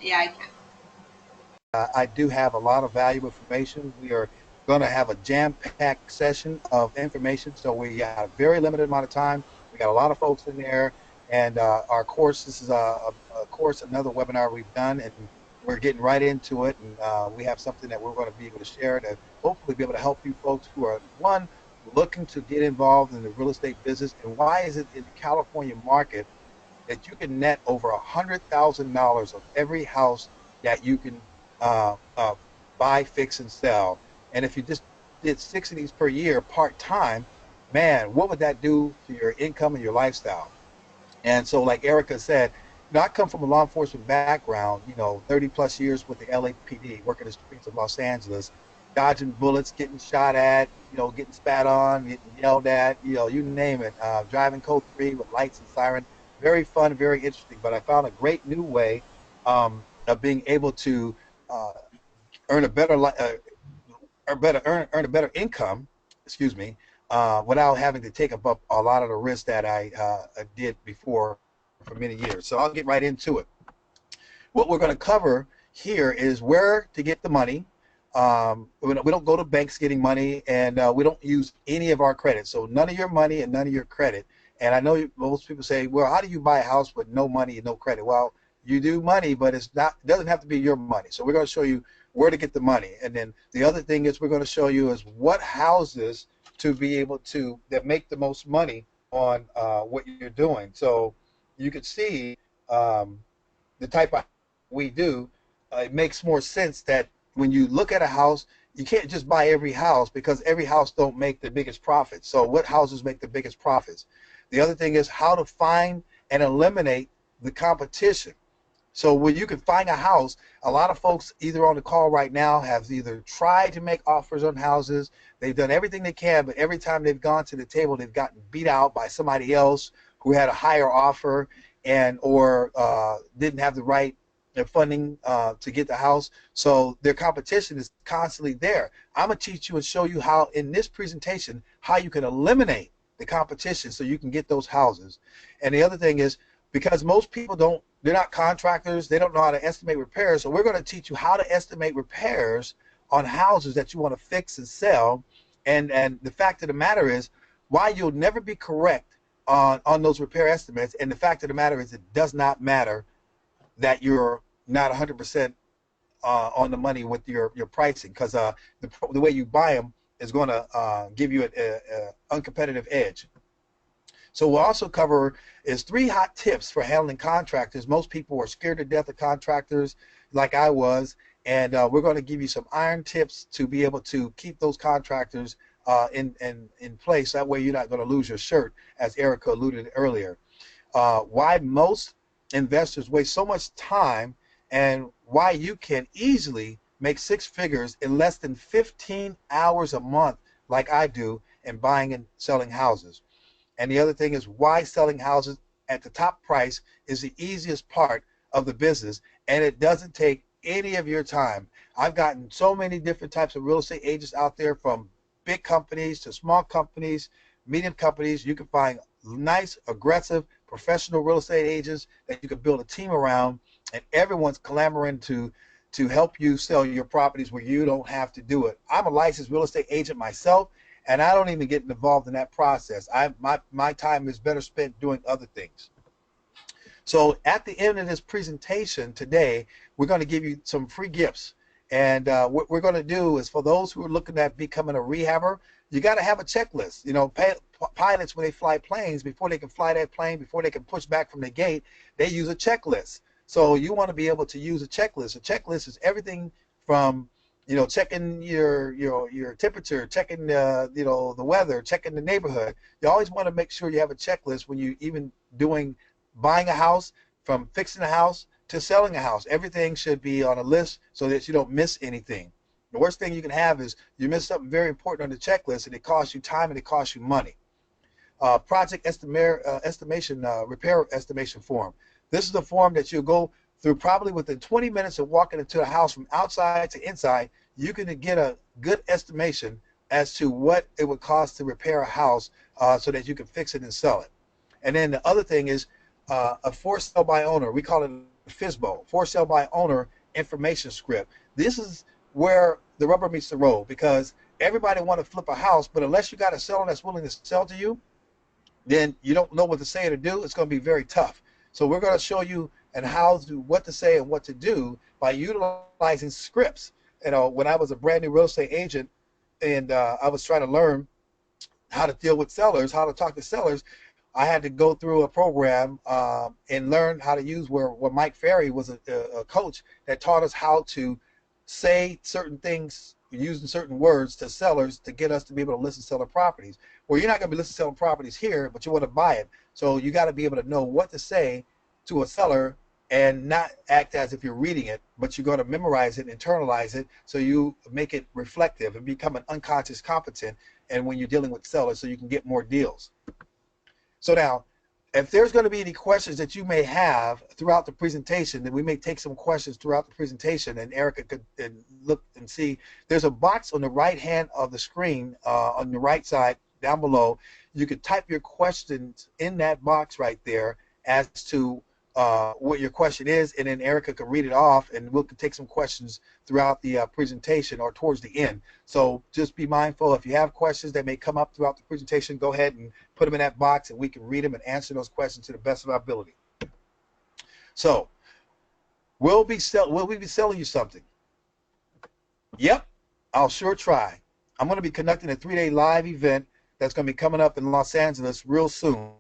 Yeah, I can. I do have a lot of valuable information. We are going to have a jam-packed session of information, so we got a very limited amount of time. We got a lot of folks in there, and our course. This is a course, another webinar we've done, and we're getting right into it. And we have something that we're going to be able to share to hopefully be able to help you folks who are one looking to get involved in the real estate business, and why is it in the California market that you can net over $100,000 of every house that you can uh, uh, buy, fix, and sell. And if you just did six of these per year part time, man, what would that do to your income and your lifestyle? And so, like Erica said, I come from a law enforcement background, 30 plus years with the LAPD, working the streets of Los Angeles, dodging bullets, getting shot at, getting spat on, getting yelled at, you name it. Driving code 3 with lights and siren. Very fun, very interesting. But I found a great new way of being able to uh, earn a better, earn a better income, excuse me, without having to take up a lot of the risk that I did before for many years. So I'll get right into it. What we're going to cover here is where to get the money. We don't go to banks getting money, and we don't use any of our credit. So none of your money and none of your credit. And I know most people say, well, how do you buy a house with no money and no credit? Well, you do money, but it doesn't have to be your money. So we're going to show you where to get the money. And then the other thing is we're going to show you is what houses to be able to that make the most money on what you're doing. So you can see um, the type of we do, it makes more sense that when you look at a house, you can't just buy every house because every house don't make the biggest profits. So what houses make the biggest profits? The other thing is how to find and eliminate the competition. So when you can find a house, a lot of folks either on the call right now have either tried to make offers on houses, they've done everything they can, but every time they've gone to the table, they've gotten beat out by somebody else who had a higher offer and or didn't have the right funding to get the house. So their competition is constantly there. I'm gonna teach you and show you how in this presentation how you can eliminate the competition so you can get those houses. And the other thing is because most people they're not contractors, they don't know how to estimate repairs. So we're going to teach you how to estimate repairs on houses that you want to fix and sell. And the fact of the matter is why you'll never be correct on those repair estimates. And the fact of the matter is it does not matter that you're not 100% on the money with your pricing because the way you buy them is going to give you an uncompetitive edge. So we'll also cover is three hot tips for handling contractors. Most people are scared to death of contractors, like I was, and we're going to give you some iron tips to be able to keep those contractors in place. That way, you're not going to lose your shirt, as Erica alluded earlier. Why most investors waste so much time, and why you can easily make six figures in less than 15 hours a month, like I do, in buying and selling houses. And the other thing is why selling houses at the top price is the easiest part of the business, and it doesn't take any of your time. I've gotten so many different types of real estate agents out there, from big companies to small companies, medium companies. You can find nice, aggressive, professional real estate agents that you can build a team around, and everyone's clamoring to help you sell your properties where you don't have to do it. I'm a licensed real estate agent myself, and I don't even get involved in that process. My time is better spent doing other things. So at the end of this presentation today, we're going to give you some free gifts. And what we're going to do is for those who are looking at becoming a rehabber, you got to have a checklist. Pilots, when they fly planes, before they can fly that plane, before they can push back from the gate, they use a checklist. So you want to be able to use a checklist. A checklist is everything from checking your temperature, checking the weather, checking the neighborhood. You always want to make sure you have a checklist when you even doing buying a house, from fixing a house to selling a house. Everything should be on a list so that you don't miss anything. The worst thing you can have is you miss something very important on the checklist and it costs you time and it costs you money. Project estimation, repair estimation form. This is a form that you'll go through probably within 20 minutes of walking into a house from outside to inside. You can get a good estimation as to what it would cost to repair a house so that you can fix it and sell it. And then the other thing is a for sale by owner. We call it FSBO, for sale by owner information script. This is where the rubber meets the road, because everybody want to flip a house, but unless you got a seller that's willing to sell to you, then you don't know what to say or to do. It's going to be very tough. So we're going to show you and what to say and what to do by utilizing scripts. You know, when I was a brand new real estate agent and I was trying to learn how to deal with sellers, how to talk to sellers, I had to go through a program and learn how to use where Mike Ferry was a coach that taught us how to say certain things using certain words to sellers to get us to be able to list and sell their properties. Well, you're not going to be listing selling properties here, but you want to buy it. So you got to be able to know what to say to a seller and not act as if you're reading it, but you're going to memorize it, internalize it, so you make it reflective and become an unconscious competent. And when you're dealing with sellers, so you can get more deals. So now, if there's going to be any questions that you may have throughout the presentation, then we may take some questions throughout the presentation, and Erica could look and see. There's a box on the right hand of the screen, on the right side down below. You could type your questions in that box right there as to what your question is, and then Erica could read it off, and we'll take some questions throughout the presentation or towards the end. So just be mindful, if you have questions that may come up throughout the presentation, go ahead and put them in that box, and we can read them and answer those questions to the best of our ability. So will we be selling you something? Yep, I'll sure try. I'm going to be conducting a 3-day live event that's going to be coming up in Los Angeles real soon.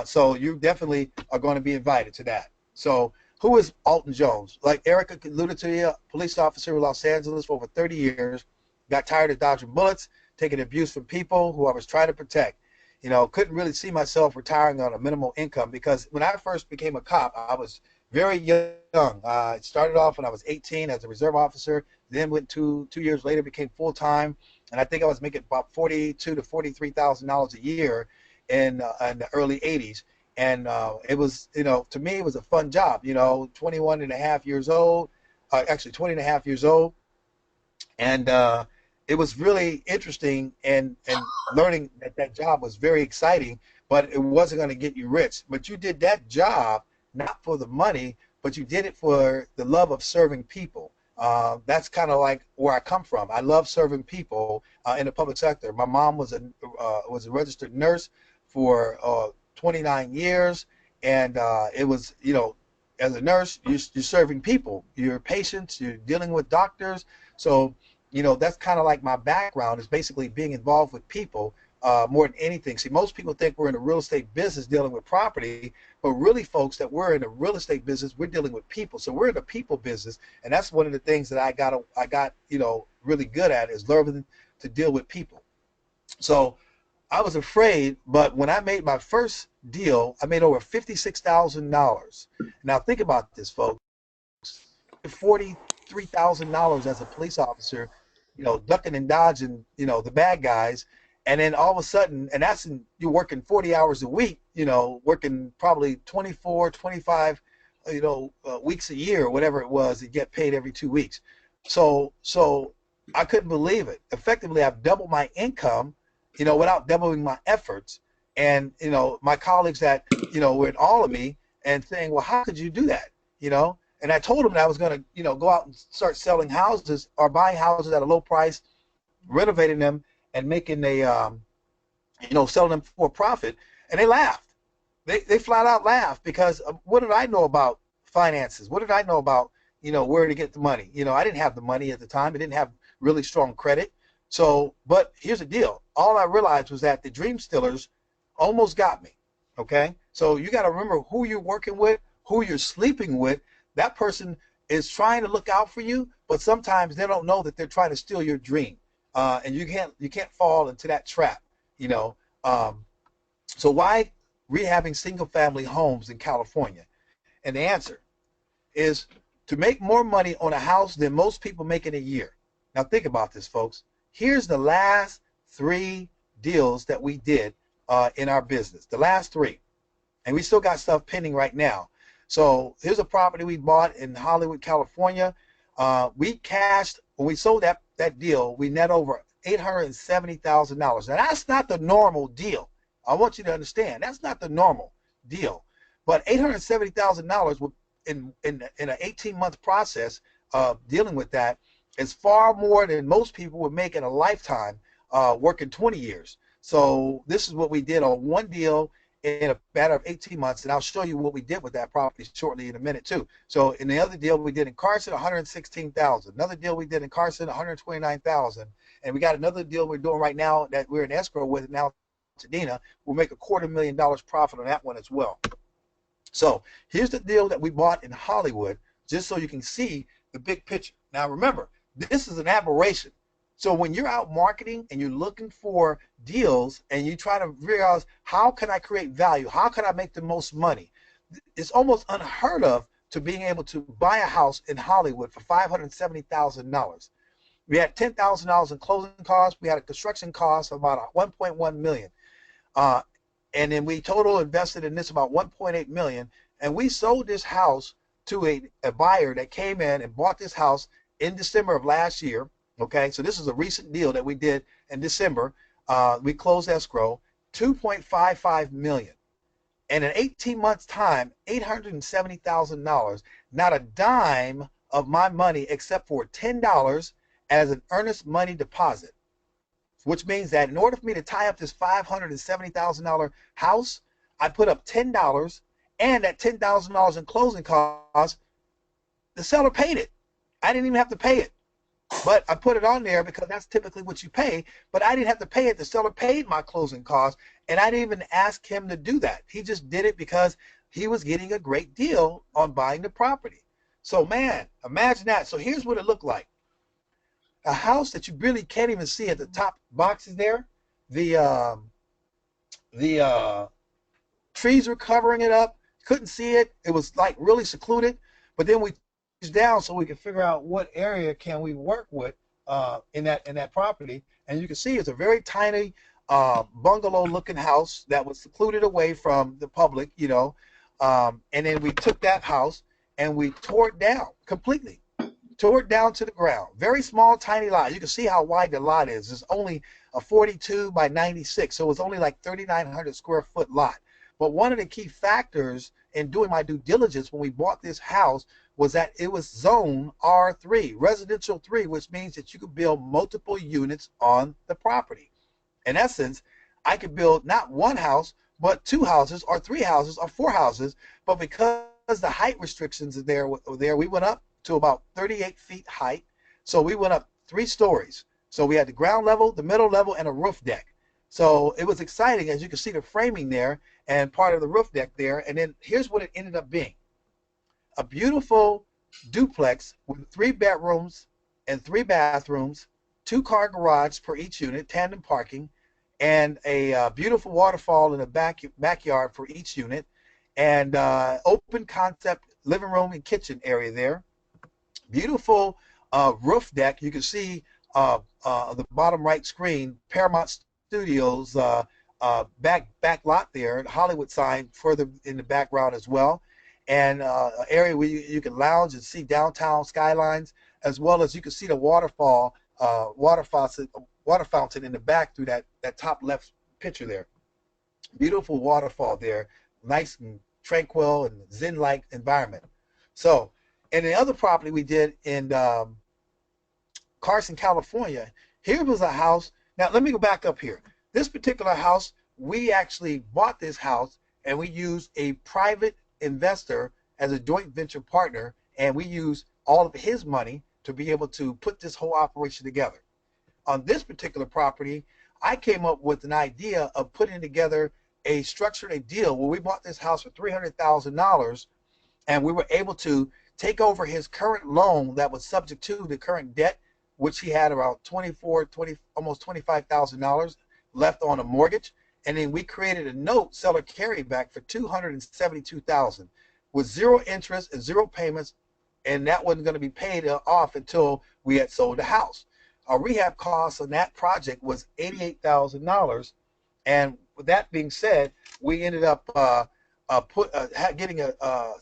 So you definitely are going to be invited to that. So who is Alton Jones? Like Erica alluded to, a police officer in Los Angeles for over 30 years, got tired of dodging bullets, taking abuse from people who I was trying to protect. You know, couldn't really see myself retiring on a minimal income, because when I first became a cop, I was very young. I started off when I was 18 as a reserve officer, then went 2 years later, became full-time, and I think I was making about $42,000 to $43,000 a year in the early 80s. And it was, you know, to me it was a fun job, you know, 21 and a half years old, actually 20 and a half years old, and it was really interesting, and learning that job was very exciting, but it wasn't going to get you rich. But you did that job not for the money, but you did it for the love of serving people. That's kind of like where I come from. I love serving people in the public sector. My mom was a registered nurse for 29 years, and it was, you know, as a nurse, you're serving people, you're patients, you're dealing with doctors. So, you know, that's kind of like my background, is basically being involved with people more than anything. See, most people think we're in the real estate business dealing with property, but really, folks, that we're in the real estate business, we're dealing with people. So we're in the people business, and that's one of the things that I got, you know, really good at, is learning to deal with people. So I was afraid, but when I made my first deal, I made over $56,000. Now think about this, folks. $43,000 as a police officer, you know, ducking and dodging, you know, the bad guys, and then all of a sudden, and you're working 40 hours a week, you know, working probably 24, 25, you know, weeks a year, or whatever it was, and get paid every 2 weeks. So I couldn't believe it. Effectively, I've doubled my income, you know, without doubling my efforts. And, you know, my colleagues that, you know, were in all of me and saying, well, how could you do that? You know, and I told them that I was going to, you know, go out and start selling houses or buying houses at a low price, renovating them, and making a, you know, selling them for profit. And they laughed. They flat out laughed, because what did I know about finances? What did I know about, you know, where to get the money? You know, I didn't have the money at the time. I didn't have really strong credit. So, but here's the deal. All I realized was that the dream stealers almost got me. Okay? So you got to remember who you're working with, who you're sleeping with. That person is trying to look out for you, but sometimes they don't know that they're trying to steal your dream. And you can't fall into that trap, you know. So why rehabbing single-family homes in California? And the answer is to make more money on a house than most people make in a year. Now think about this, folks. Here's the last 3 deals that we did in our business, the last 3. And we still got stuff pending right now. So here's a property we bought in Hollywood, California. We cashed, when we sold that deal, we net over $870,000. Now that's not the normal deal. I want you to understand, that's not the normal deal. But $870,000 in an 18-month process of dealing with that is far more than most people would make in a lifetime working 20 years. So this is what we did on one deal in a matter of 18 months, and I'll show you what we did with that property shortly in a minute too. So in the other deal we did in Carson, 116,000. Another deal we did in Carson, 129,000, and we got another deal we're doing right now that we're in escrow with now. Altadena, we'll make $250,000 profit on that one as well. So here's the deal that we bought in Hollywood, just so you can see the big picture. Now remember, this is an aberration. So when you're out marketing and you're looking for deals and you try to realize how can I create value, how can I make the most money, it's almost unheard of to being able to buy a house in Hollywood for $570,000. We had $10,000 in closing costs. We had a construction cost of about $1.1 million. And then we total invested in this about $1.8 million. And we sold this house to a buyer that came in and bought this house in December of last year. Okay, so this is a recent deal that we did in December. We closed escrow, $2.55 million. And in 18 months' time, $870,000, not a dime of my money except for $10 as an earnest money deposit, which means that in order for me to tie up this $570,000 house, I put up $10, and that $10,000 in closing costs, the seller paid it. I didn't even have to pay it. But I put it on there because that's typically what you pay, but I didn't have to pay it. The seller paid my closing costs, and I didn't even ask him to do that. He just did it because he was getting a great deal on buying the property. So man, imagine that. So here's what it looked like. A house that you really can't even see at the top boxes there. The trees were covering it up. Couldn't see it. It was like really secluded. But then we down so we can figure out what area can we work with in that property. And you can see it's a very tiny bungalow looking house that was secluded away from the public, you know. And then we took that house and we tore it down completely. Tore it down to the ground. Very small, tiny lot. You can see how wide the lot is. It's only a 42 by 96, so it's only like 3,900 square foot lot. But one of the key factors in doing my due diligence when we bought this house was that it was zone R3, residential 3, which means that you could build multiple units on the property. In essence, I could build not one house, but 2 houses or 3 houses or 4 houses. But because the height restrictions are there, we went up to about 38 feet height. So we went up 3 stories. So we had the ground level, the middle level, and a roof deck. So it was exciting, as you can see the framing there and part of the roof deck there. And then here's what it ended up being. A beautiful duplex with 3 bedrooms and 3 bathrooms, 2-car garage per each unit, tandem parking, and a beautiful waterfall in the backyard for each unit, and open concept living room and kitchen area there. Beautiful roof deck. You can see the bottom right screen, Paramount Studios back lot there, Hollywood sign further in the background as well, and an area where you can lounge and see downtown skylines, as well as you can see the water fountain in the back through that top left picture there. Beautiful waterfall there, nice and tranquil and zen-like environment. So, and the other property we did in Carson, California, here was a house. Now let me go back up here. This particular house, we actually bought this house and we used a private investor as a joint venture partner, and we used all of his money to be able to put this whole operation together. On this particular property, I came up with an idea of putting together a deal where we bought this house for $300,000, and we were able to take over his current loan that was subject to the current debt, which he had around almost $25,000 left on a mortgage. And then we created a note, seller carryback, for $272,000 with 0 interest and 0 payments, and that wasn't going to be paid off until we had sold the house. Our rehab cost on that project was $88,000, and with that being said, we ended up getting a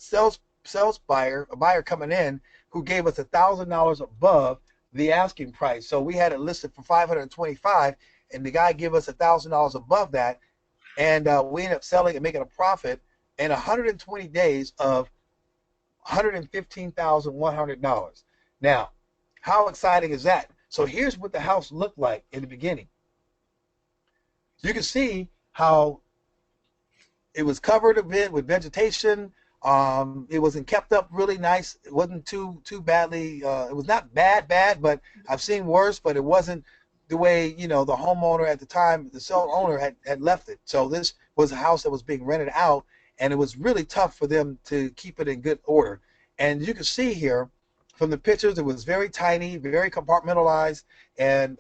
buyer coming in who gave us $1,000 above the asking price. So we had it listed for $525, and the guy gave us $1,000 above that, and we ended up selling and making a profit in 120 days of $115,100. Now, how exciting is that? So here's what the house looked like in the beginning. You can see how it was covered a bit with vegetation. It wasn't kept up really nice. It wasn't too badly. It was not bad, but I've seen worse. But it wasn't the way the homeowner at the time, the sole owner had left it. So this was a house that was being rented out, and it was really tough for them to keep it in good order. And you can see here from the pictures, it was very tiny, very compartmentalized, and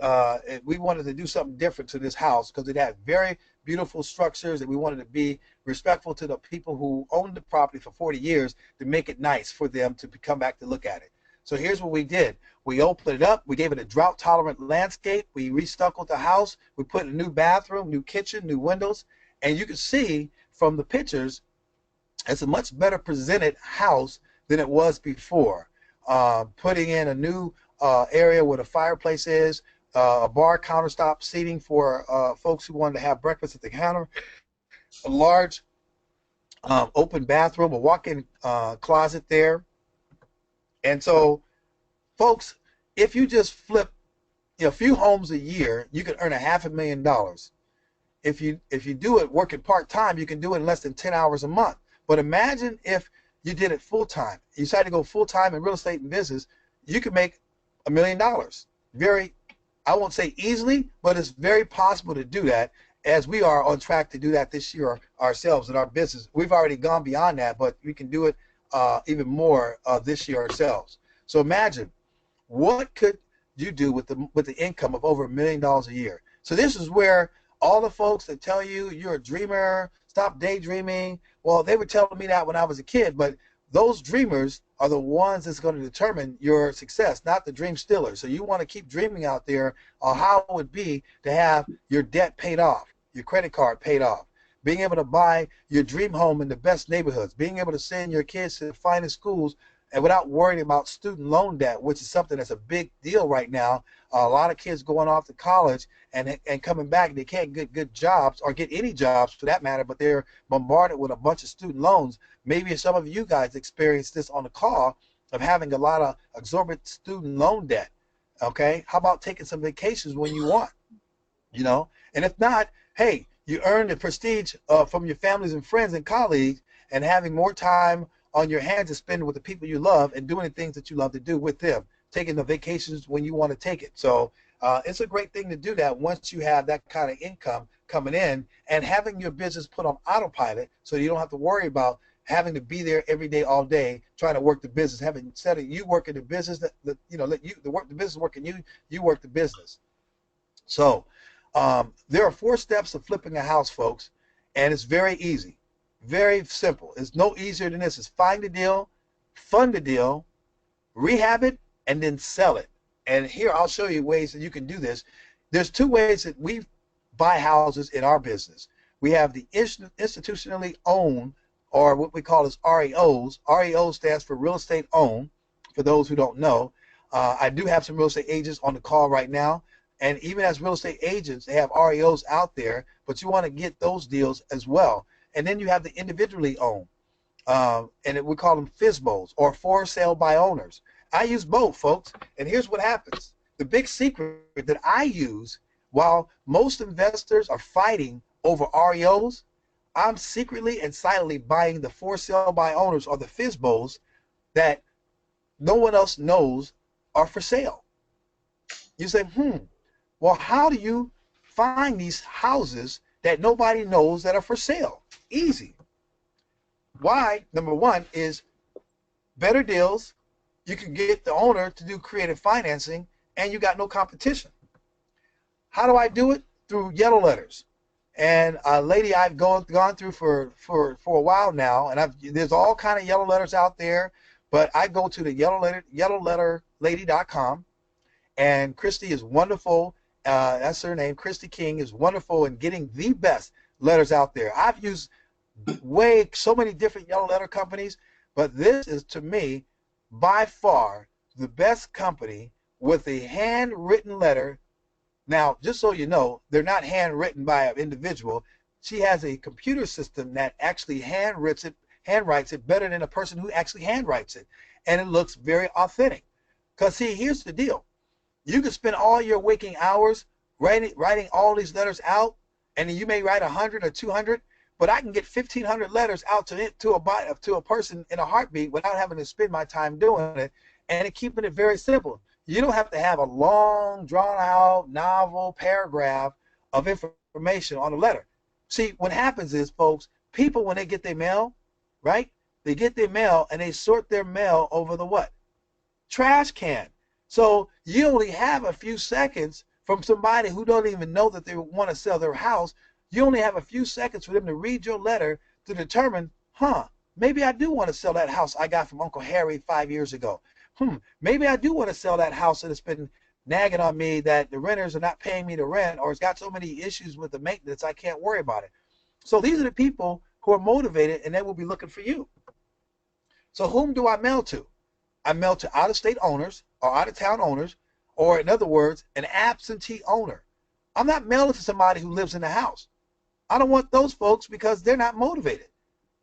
we wanted to do something different to this house because it had very beautiful structures, and we wanted to be respectful to the people who owned the property for 40 years to make it nice for them to come back to look at it. So here's what we did. We opened it up. We gave it a drought-tolerant landscape. We restuccoed the house. We put a new bathroom, new kitchen, new windows, and you can see from the pictures, it's a much better presented house than it was before. Putting in a new area where the fireplace is, a bar countertop seating for folks who wanted to have breakfast at the counter, a large open bathroom, a walk-in closet there. And so, folks, if you just flip a few homes a year, you can earn $500,000. If you do it working part-time, you can do it in less than 10 hours a month. But imagine if you did it full-time. You decided to go full-time in real estate and business, you could make $1 million. Very, I won't say easily, but it's very possible to do that, as we are on track to do that this year ourselves in our business. We've already gone beyond that, but we can do it even more this year ourselves. So imagine, what could you do with the income of over $1 million a year? So this is where all the folks that tell you you're a dreamer, stop daydreaming, well, they were telling me that when I was a kid, but those dreamers are the ones that's going to determine your success, not the dream stealers. So you want to keep dreaming out there on how it would be to have your debt paid off, your credit card paid off, being able to buy your dream home in the best neighborhoods, being able to send your kids to the finest schools, and without worrying about student loan debt, which is something that's a big deal right now. A lot of kids going off to college and coming back, they can't get good jobs or get any jobs for that matter, but they're bombarded with a bunch of student loans. Maybe some of you guys experienced this on the call of having a lot of exorbitant student loan debt. Okay, how about taking some vacations when you want? And if not, hey, you earn the prestige from your families and friends and colleagues, and having more time on your hands to spend with the people you love and doing the things that you love to do with them, taking the vacations when you want to take it. So it's a great thing to do that once you have that kind of income coming in, and having your business put on autopilot so you don't have to worry about having to be there every day, all day, trying to work the business. Having instead of you working the business, let the business working you work the business. So there are 4 steps of flipping a house, folks, and it's very easy. Very simple. It's no easier than this. It's find the deal, fund the deal, rehab it, and then sell it. And here I'll show you ways that you can do this. There's 2 ways that we buy houses in our business. We have the institutionally owned, or what we call as REOs. REO stands for real estate owned, for those who don't know. I do have some real estate agents on the call right now. And even as real estate agents, they have REOs out there, but you want to get those deals as well. And then you have the individually owned, and we call them FSBOs, or for sale by owners. I use both, folks, and here's what happens. The big secret that I use, while most investors are fighting over REOs, I'm secretly and silently buying the for sale by owners, or the FSBOs, that no one else knows are for sale. You say, well, how do you find these houses that nobody knows that are for sale? Easy. Why? Number 1 is better deals. You can get the owner to do creative financing, and you got no competition. How do I do it? Through yellow letters. And a lady I've gone through for a while now, and there's all kind of yellow letters out there, but I go to the yellowletterlady.com, and Christy is wonderful. That's her name. Christy King is wonderful in getting the best letters out there. I've used so many different yellow letter companies, but this is, to me, by far the best company with a handwritten letter. Now, just so you know, they're not handwritten by an individual. She has a computer system that actually handwrites it handwrites it better than a person who actually handwrites it. And it looks very authentic. Because see, here's the deal. You can spend all your waking hours writing all these letters out, and then you may write 100 or 200, but I can get 1,500 letters out to a person in a heartbeat without having to spend my time doing it, and keeping it very simple. You don't have to have a long, drawn-out novel paragraph of information on a letter. See, what happens is, folks, people, when they get their mail, right, they get their mail and they sort their mail over the what? Trash can. So you only have a few seconds from somebody who don't even know that they want to sell their house. You only have a few seconds for them to read your letter to determine, maybe I do want to sell that house I got from Uncle Harry 5 years ago. Maybe I do want to sell that house that has been nagging on me that the renters are not paying me the rent, or it's got so many issues with the maintenance I can't worry about it. So these are the people who are motivated, and they will be looking for you. So whom do I mail to? I mail to out-of-state owners or out-of-town owners, or in other words, an absentee owner. I'm not mailing to somebody who lives in the house. I don't want those folks because they're not motivated.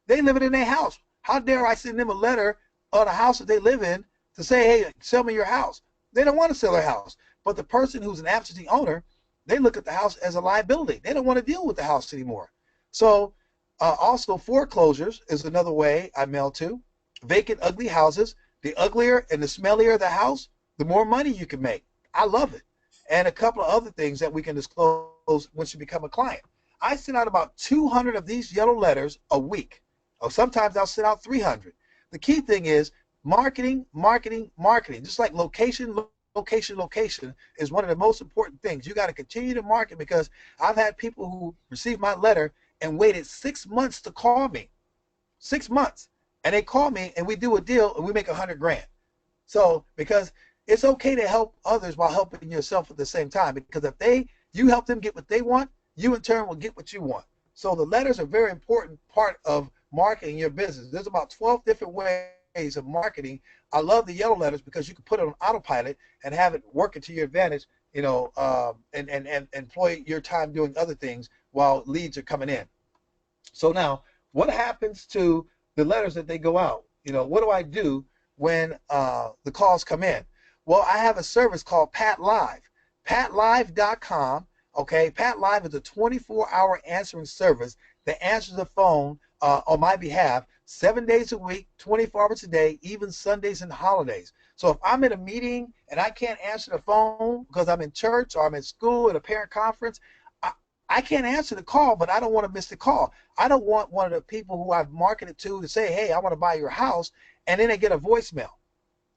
They live in their house. How dare I send them a letter on a house that they live in to say, hey, sell me your house? They don't want to sell their house. But the person who's an absentee owner, they look at the house as a liability. They don't want to deal with the house anymore. So also foreclosures is another way I mail to. Vacant, ugly houses. The uglier and the smellier the house, the more money you can make. I love it. And a couple of other things that we can disclose once you become a client. I send out about 200 of these yellow letters a week. Or sometimes I'll send out 300. The key thing is marketing, marketing, marketing. Just like location, location, location is one of the most important things. You got to continue to market, because I've had people who received my letter and waited 6 months to call me. 6 months. And they call me and we do a deal and we make 100 grand. So, because it's okay to help others while helping yourself at the same time, because if you help them get what they want, you in turn will get what you want. So the letters are a very important part of marketing your business. There's about 12 different ways of marketing. I love the yellow letters because you can put it on autopilot and have it working to your advantage, and employ your time doing other things while leads are coming in. So now, what happens to the letters that they go out? What do I do when the calls come in? Well, I have a service called Pat Live, patlive.com. Okay, Pat Live is a 24-hour answering service that answers the phone on my behalf 7 days a week, 24 hours a day, even Sundays and holidays. So if I'm in a meeting and I can't answer the phone because I'm in church or I'm in school at a parent conference, I can't answer the call, but I don't want to miss the call. I don't want one of the people who I've marketed to say, hey, I want to buy your house, and then they get a voicemail.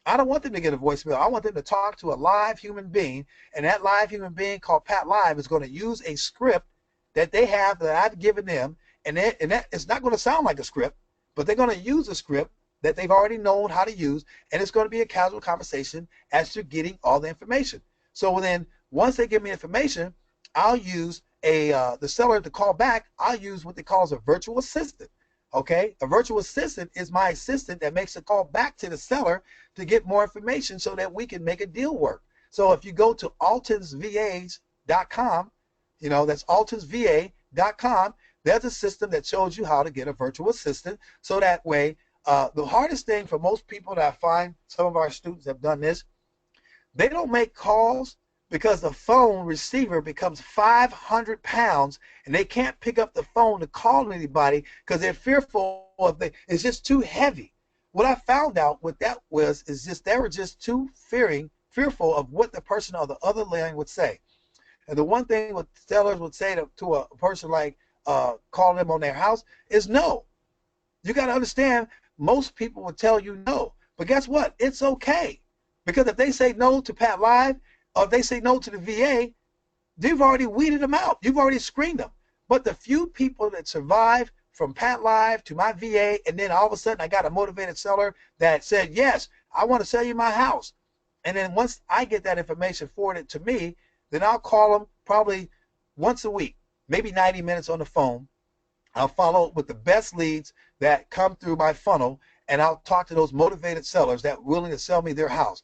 I don't want them to get a voicemail. I want them to talk to a live human being, and that live human being called Pat Live is going to use a script that they have that I've given them, and that it's not going to sound like a script, but they're going to use a script that they've already known how to use, and it's going to be a casual conversation as to getting all the information. So then once they give me information, I'll use the seller to call back. I'll use what they call a virtual assistant. Okay, a virtual assistant is my assistant that makes a call back to the seller to get more information so that we can make a deal work. So if you go to altonsvas.com, that's altonsva.com, there's a system that shows you how to get a virtual assistant. So that way, the hardest thing for most people that I find, some of our students have done this, they don't make calls because the phone receiver becomes 500 pounds and they can't pick up the phone to call anybody because they're fearful it's just too heavy. What I found out what that was is just they were just too fearful of what the person on the other line would say. And the one thing what sellers would say to a person like calling them on their house is no. You got to understand, most people will tell you no. But guess what? It's okay. Because if they say no to Pat Live, or if they say no to the VA, you've already weeded them out. You've already screened them. But the few people that survive from Pat Live to my VA, and then all of a sudden I got a motivated seller that said, yes, I want to sell you my house. And then once I get that information forwarded to me, then I'll call them probably once a week, maybe 90 minutes on the phone. I'll follow up with the best leads that come through my funnel, and I'll talk to those motivated sellers that are willing to sell me their house.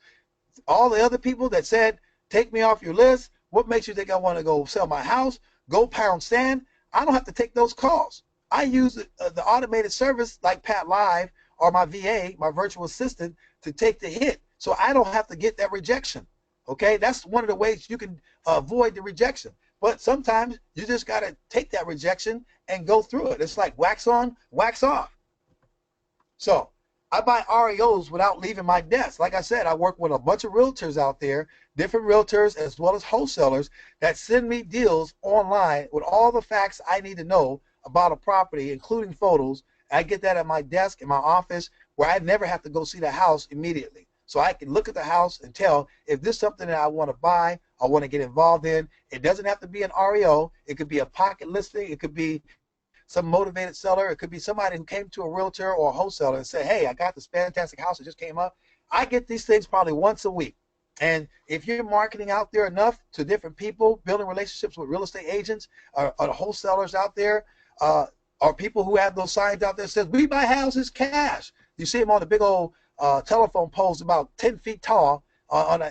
All the other people that said, take me off your list, what makes you think I want to go sell my house, go pound sand, I don't have to take those calls. I use the automated service like Pat Live or my VA, my virtual assistant, to take the hit, so I don't have to get that rejection. Okay, that's one of the ways you can avoid the rejection. But sometimes you just got to take that rejection and go through it. It's like wax on, wax off. So I buy REOs without leaving my desk. Like I said, I work with a bunch of realtors out there, different realtors as well as wholesalers that send me deals online with all the facts I need to know about a property, including photos. I get that at my desk in my office where I never have to go see the house immediately. So I can look at the house and tell if this is something that I want to buy, I want to get involved in. It doesn't have to be an REO. It could be a pocket listing. It could be some motivated seller. It could be somebody who came to a realtor or a wholesaler and said, hey, I got this fantastic house that just came up. I get these things probably once a week. And if you're marketing out there enough to different people, building relationships with real estate agents or wholesalers out there, or people who have those signs out there that says, we buy houses cash. You see them on the big old telephone poles about 10 feet tall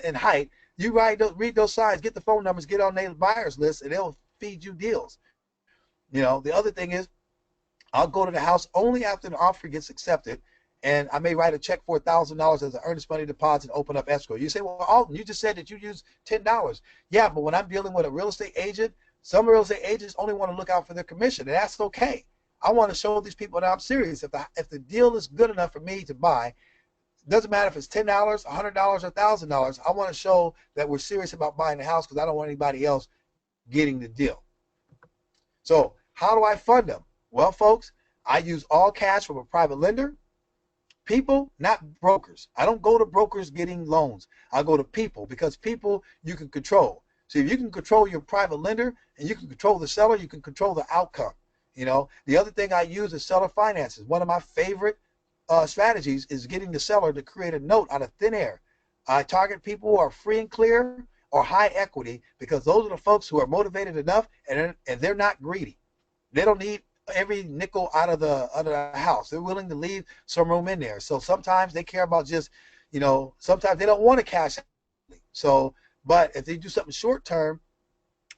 in height. You read those signs, get the phone numbers, get on their buyers list, and they'll feed you deals. You know, the other thing is, I'll go to the house only after the offer gets accepted, and I may write a check for $1,000 as an earnest money deposit and open up escrow. You say, well, Alton, you just said that you use $10. Yeah, but when I'm dealing with a real estate agent, some real estate agents only want to look out for their commission, and that's okay. I want to show these people that I'm serious. If the deal is good enough for me to buy, it doesn't matter if it's $10, $100, or $1,000. I want to show that we're serious about buying the house because I don't want anybody else getting the deal. So how do I fund them? Well, folks, I use all cash from a private lender. People, not brokers. I don't go to brokers getting loans. I go to people, because people you can control. So if you can control your private lender and you can control the seller, you can control the outcome. You know, the other thing I use is seller finances. One of my favorite strategies is getting the seller to create a note out of thin air. I target people who are free and clear or high equity, because those are the folks who are motivated enough and they're not greedy. They don't need every nickel out of the house. They're willing to leave some room in there. So sometimes they care about just, you know, sometimes they don't want to cash out. So, but if they do something short term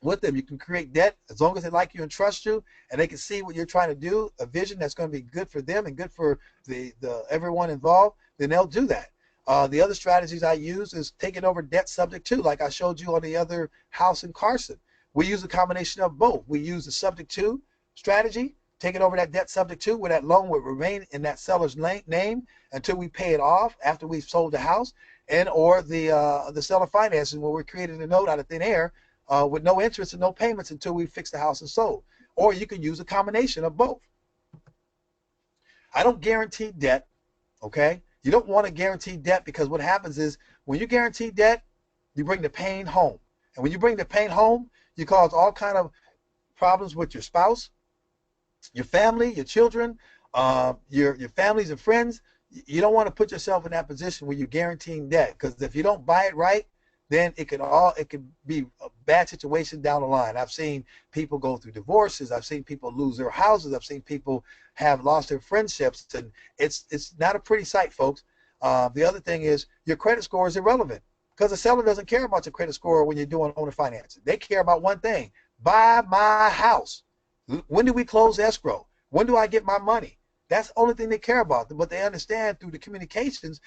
with them, you can create debt as long as they like you and trust you, and they can see what you're trying to do, a vision that's going to be good for them and good for the everyone involved, then they'll do that. The other strategies I use is taking over debt subject to, like I showed you on the other house in Carson. We use a combination of both. We use the subject to strategy, taking over that debt subject to, where that loan would remain in that seller's name until we pay it off after we've sold the house, and or the seller finances, where we're creating a note out of thin air with no interest and no payments until we fix the house and sold. Or you can use a combination of both. I don't guarantee debt, okay? You don't want to guarantee debt, because what happens is when you guarantee debt, you bring the pain home. And when you bring the pain home, you cause all kind of problems with your spouse, your family, your children, your families and friends. You don't want to put yourself in that position where you're guaranteeing debt, because if you don't buy it right, then it could be a bad situation down the line. I've seen people go through divorces. I've seen people lose their houses. I've seen people have lost their friendships, and it's not a pretty sight, folks. The other thing is your credit score is irrelevant, because the seller doesn't care about your credit score when you're doing owner financing. They care about one thing: buy my house. When do we close escrow? When do I get my money? That's the only thing they care about. But they understand through the communications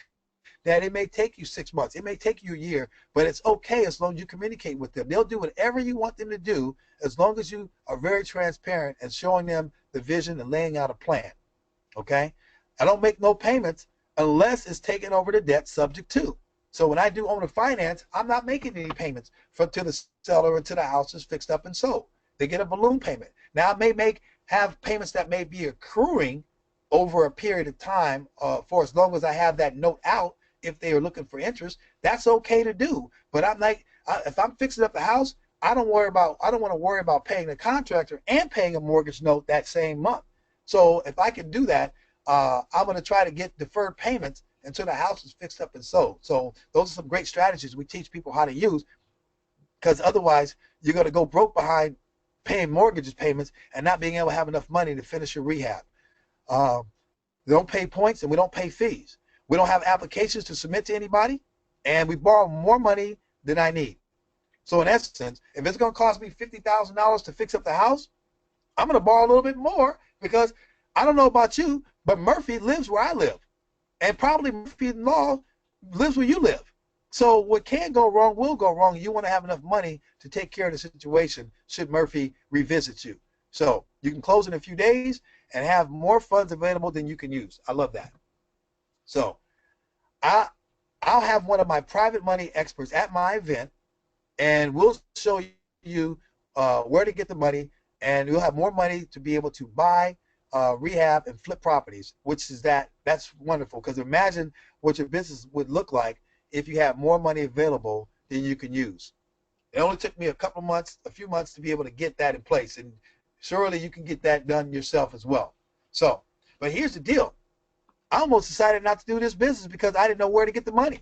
that it may take you 6 months, it may take you a year, but it's okay as long as you communicate with them. They'll do whatever you want them to do as long as you are very transparent and showing them the vision and laying out a plan. Okay? I don't make no payments unless it's taken over the debt subject to. So when I do owner finance, I'm not making any payments to the seller until the house is fixed up and sold. They get a balloon payment. Now I may have payments that may be accruing over a period of time for as long as I have that note out. If they are looking for interest, that's okay to do. But I'm like, if I'm fixing up the house, I don't want to worry about paying the contractor and paying a mortgage note that same month. So if I can do that, I'm going to try to get deferred payments until the house is fixed up and sold. So those are some great strategies we teach people how to use, because otherwise you're going to go broke behind paying mortgage payments and not being able to have enough money to finish your rehab. We don't pay points and we don't pay fees. We don't have applications to submit to anybody, and we borrow more money than I need. So in essence, if it's going to cost me $50,000 to fix up the house, I'm going to borrow a little bit more because I don't know about you, but Murphy lives where I live, and probably Murphy Law lives where you live. So what can go wrong will go wrong. You want to have enough money to take care of the situation should Murphy revisit you. So you can close in a few days and have more funds available than you can use. I love that. So I, I'll have one of my private money experts at my event, and we'll show you where to get the money, and you'll have more money to be able to buy, rehab, and flip properties, which is that's wonderful, because imagine what your business would look like if you had more money available than you can use. It only took me a few months to be able to get that in place, and surely you can get that done yourself as well. So, but here's the deal. I almost decided not to do this business because I didn't know where to get the money.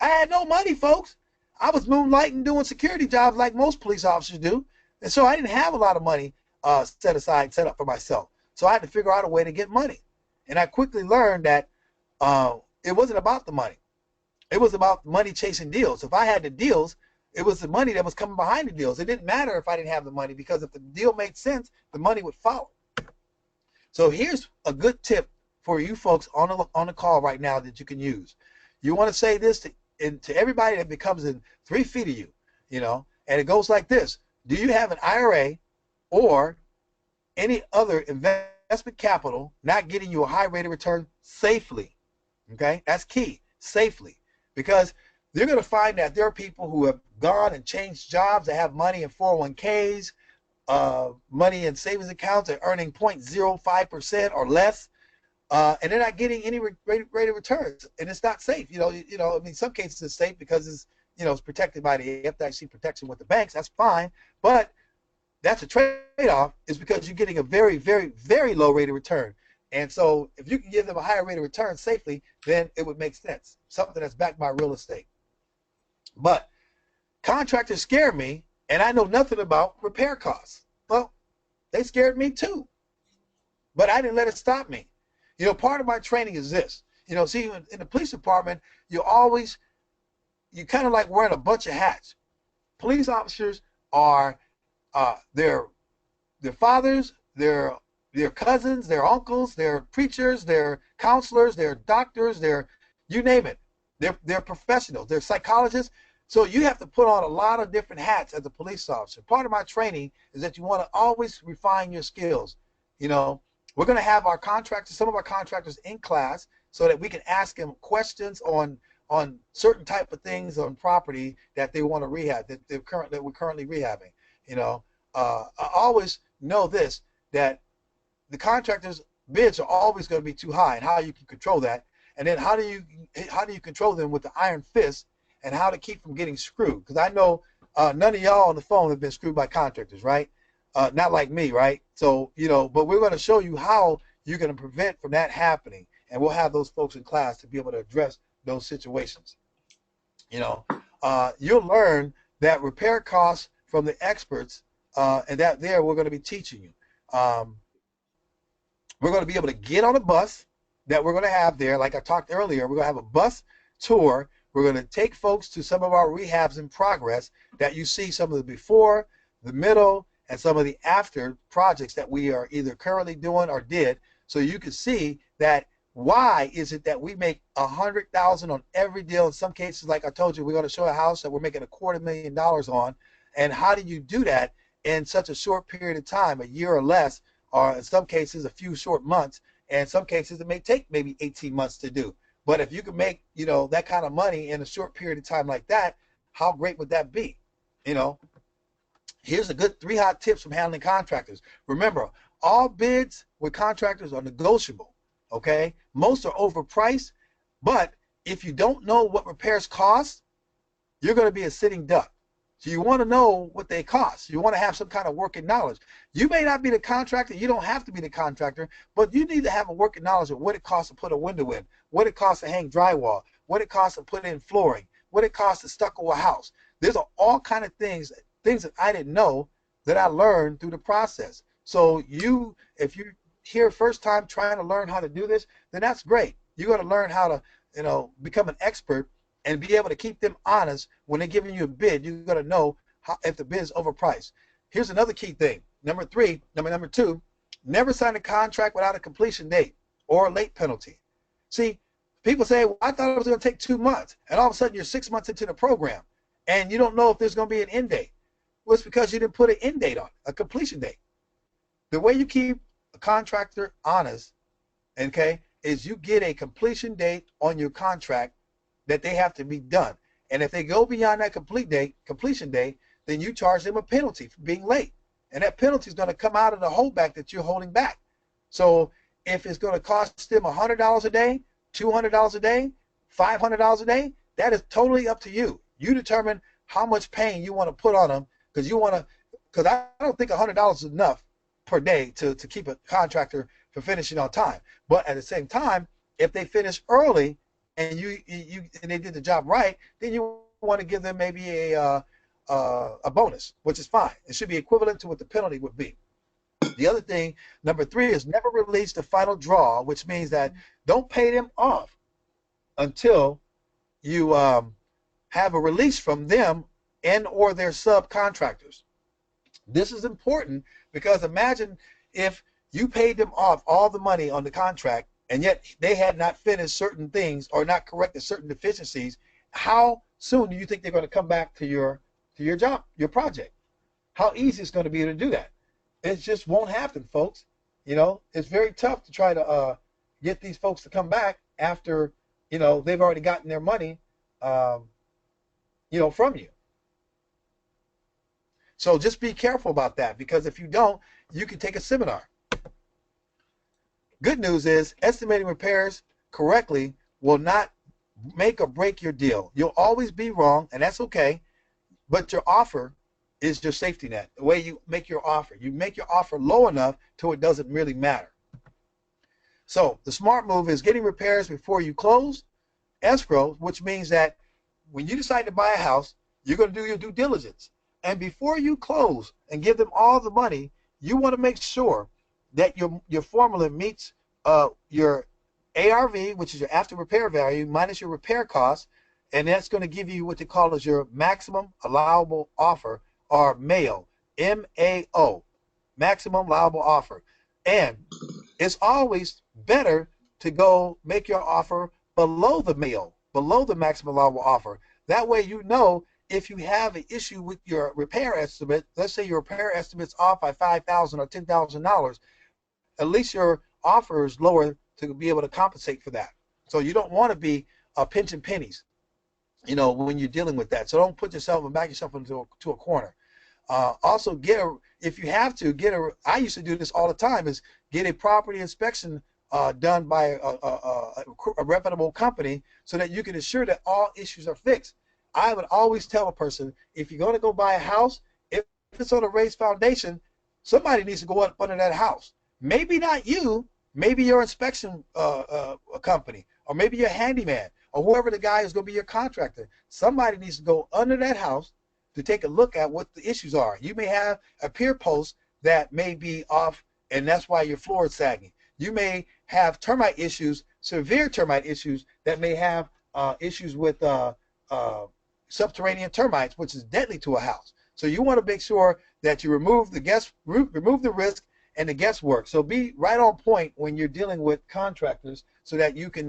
I had no money, folks. I was moonlighting doing security jobs like most police officers do. And so I didn't have a lot of money set up for myself. So I had to figure out a way to get money. And I quickly learned that it wasn't about the money. It was about money chasing deals. If I had the deals, it was the money that was coming behind the deals. It didn't matter if I didn't have the money, because if the deal made sense, the money would follow. So here's a good tip for you folks on the call right now that you can use. You want to say this to everybody that becomes in 3 feet of you, and it goes like this. Do you have an IRA or any other investment capital not getting you a high rate of return safely? Okay, that's key, safely, because you're going to find that there are people who have gone and changed jobs that have money in 401ks, money in savings accounts that are earning 0.05% or less, and they're not getting any rate of returns, and it's not safe. I mean, some cases it's safe because it's protected by the FDIC protection with the banks. That's fine, but that's a trade-off, is because you're getting a very, very, very low rate of return. And so if you can give them a higher rate of return safely, then it would make sense, something that's backed by real estate. But contractors scare me, and I know nothing about repair costs. Well, they scared me too, but I didn't let it stop me. Part of my training is this. See, in the police department, you kind of like wearing a bunch of hats. Police officers are their fathers, their cousins, their uncles, their preachers, their counselors, their doctors, you name it. They're professionals, they're psychologists. So you have to put on a lot of different hats as a police officer. Part of my training is that you want to always refine your skills. We're going to have some of our contractors in class, so that we can ask them questions on certain type of things on property that they want to rehab, that we're currently rehabbing. I always know this, that the contractors' bids are always going to be too high, and how you can control that, and then how do you control them with the iron fist, and how to keep from getting screwed. Because I know none of y'all on the phone have been screwed by contractors, right? Not like me, right? So, but we're going to show you how you're going to prevent from that happening, and we'll have those folks in class to be able to address those situations. You'll learn that repair costs from the experts, and that we're going to be teaching you. We're going to be able to get on a bus that we're going to have there. Like I talked earlier, we're going to have a bus tour. We're going to take folks to some of our rehabs in progress that you see, some of the before, the middle, and some of the after projects that we are either currently doing or did, so you can see that why is it that we make $100,000 on every deal. In some cases, like I told you, we're going to show a house that we're making $250,000 on, and how do you do that in such a short period of time, a year or less, or in some cases a few short months, and in some cases it may take maybe 18 months to do. But if you can make that kind of money in a short period of time like that, how great would that be? Here's a good 3 hot tips from handling contractors. Remember, all bids with contractors are negotiable, okay? Most are overpriced, but if you don't know what repairs cost, you're going to be a sitting duck. So you want to know what they cost. You want to have some kind of working knowledge. You may not be the contractor. You don't have to be the contractor, but you need to have a working knowledge of what it costs to put a window in, what it costs to hang drywall, what it costs to put in flooring, what it costs to stucco a house. There's all kind of things that I didn't know that I learned through the process. So if you're here first time trying to learn how to do this, then that's great. You're going to learn how to become an expert and be able to keep them honest when they're giving you a bid. You're going to know if the bid is overpriced. Here's another key thing. Number 2, Never sign a contract without a completion date or a late penalty. See, people say, well, I thought it was going to take 2 months, and all of a sudden you're 6 months into the program, and you don't know if there's going to be an end date. Well, it's because you didn't put an end date on it, a completion date. The way you keep a contractor honest, okay, is you get a completion date on your contract that they have to be done. And if they go beyond that completion date, then you charge them a penalty for being late. And that penalty is going to come out of the holdback that you're holding back. So if it's going to cost them $100 a day, $200 a day, $500 a day, that is totally up to you. You determine how much pain you want to put on them, because I don't think $100 is enough per day to keep a contractor from finishing on time. But at the same time, if they finish early and and they did the job right, then you want to give them maybe a bonus, which is fine. It should be equivalent to what the penalty would be. The other thing, number 3, is never release the final draw, which means that don't pay them off until you have a release from them and or their subcontractors. This is important because imagine if you paid them off all the money on the contract and yet they had not finished certain things or not corrected certain deficiencies. How soon do you think they're going to come back to your job, your project? How easy it's going to be to do that? It just won't happen, folks. You know, it's very tough to try to get these folks to come back after, you know, they've already gotten their money, you know, from you. So just be careful about that, because if you don't, you can take a seminar. Good news is estimating repairs correctly will not make or break your deal. You'll always be wrong, and that's okay, but your offer is your safety net. The way you make your offer. You make your offer low enough till it doesn't really matter. So the smart move is getting repairs before you close. Escrow, which means that when you decide to buy a house, you're going to do your due diligence. And before you close and give them all the money, you want to make sure that your formula meets your ARV, which is your after repair value, minus your repair costs, and that's going to give you what they call as your maximum allowable offer, or MAO, M-A-O, maximum allowable offer. And it's always better to go make your offer below the MAO, below the maximum allowable offer. That way you know if you have an issue with your repair estimate, let's say your repair estimate's off by $5,000 or $10,000, at least your offer is lower to be able to compensate for that. So you don't want to be pinching pennies, you know, when you're dealing with that. So don't put yourself and back yourself into a corner. Also, if you have to, I used to do this all the time, is get a property inspection done by a reputable company so that you can ensure that all issues are fixed. I would always tell a person, if you're going to go buy a house, if it's on a raised foundation, somebody needs to go up under that house. Maybe not you, maybe your inspection company, or maybe your handyman, or whoever the guy is going to be your contractor. Somebody needs to go under that house to take a look at what the issues are. You may have a pier post that may be off, and that's why your floor is sagging. You may have termite issues, severe termite issues, that may have issues with subterranean termites, which is deadly to a house. So you want to make sure that you remove the risk and the guesswork. So be right on point when you're dealing with contractors so that you can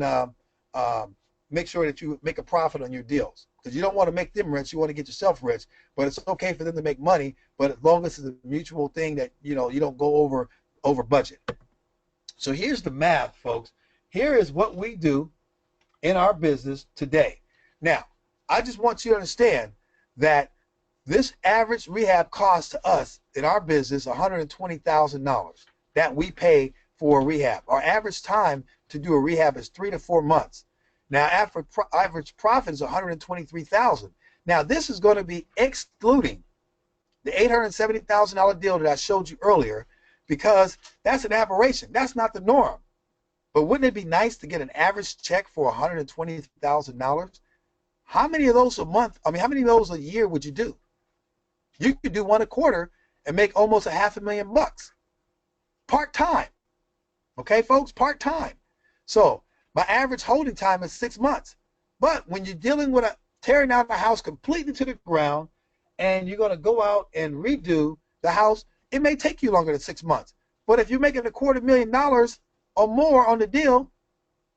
make sure that you make a profit on your deals. Because you don't want to make them rich, you want to get yourself rich. But it's okay for them to make money, but as long as it's a mutual thing that, you know, you don't go over budget. So here's the math, folks. Here is what we do in our business today. Now, I just want you to understand that this average rehab cost to us in our business $120,000 that we pay for a rehab. Our average time to do a rehab is 3 to 4 months. Now, average profit is $123,000. Now, this is going to be excluding the $870,000 deal that I showed you earlier, because that's an aberration. That's not the norm. But wouldn't it be nice to get an average check for $120,000? How many of those a month? I mean, how many of those a year would you do? You could do one a quarter and make almost $500,000 part-time. Okay, folks, part-time. So my average holding time is 6 months. But when you're dealing with tearing down the house completely to the ground and you're going to go out and redo the house, it may take you longer than 6 months. But if you're making $250,000 or more on the deal,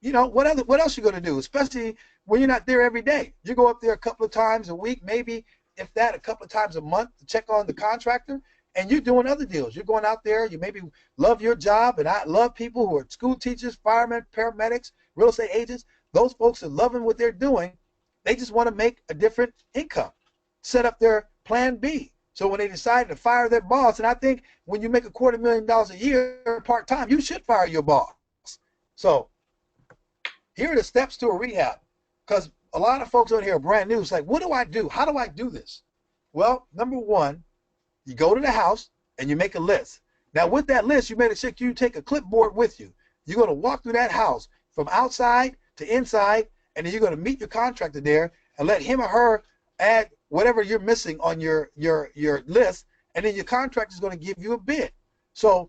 you know, what else you going to do? Especially when you're not there every day. You go up there a couple of times a week, maybe if that, a couple of times a month to check on the contractor, and you're doing other deals. You're going out there, you maybe love your job, and I love people who are school teachers, firemen, paramedics, real estate agents. Those folks are loving what they're doing. They just want to make a different income, set up their plan B. So when they decide to fire their boss, and I think when you make $250,000 a year part-time, you should fire your boss. So here are the steps to a rehab, because a lot of folks on here are brand new. It's like, what do I do? How do I do this? Well, number one, you go to the house and you make a list. Now, with that list, you made a check. You take a clipboard with you. You're going to walk through that house from outside to inside, and then you're going to meet your contractor there and let him or her add whatever you're missing on your list, and then your contractor is going to give you a bid. So,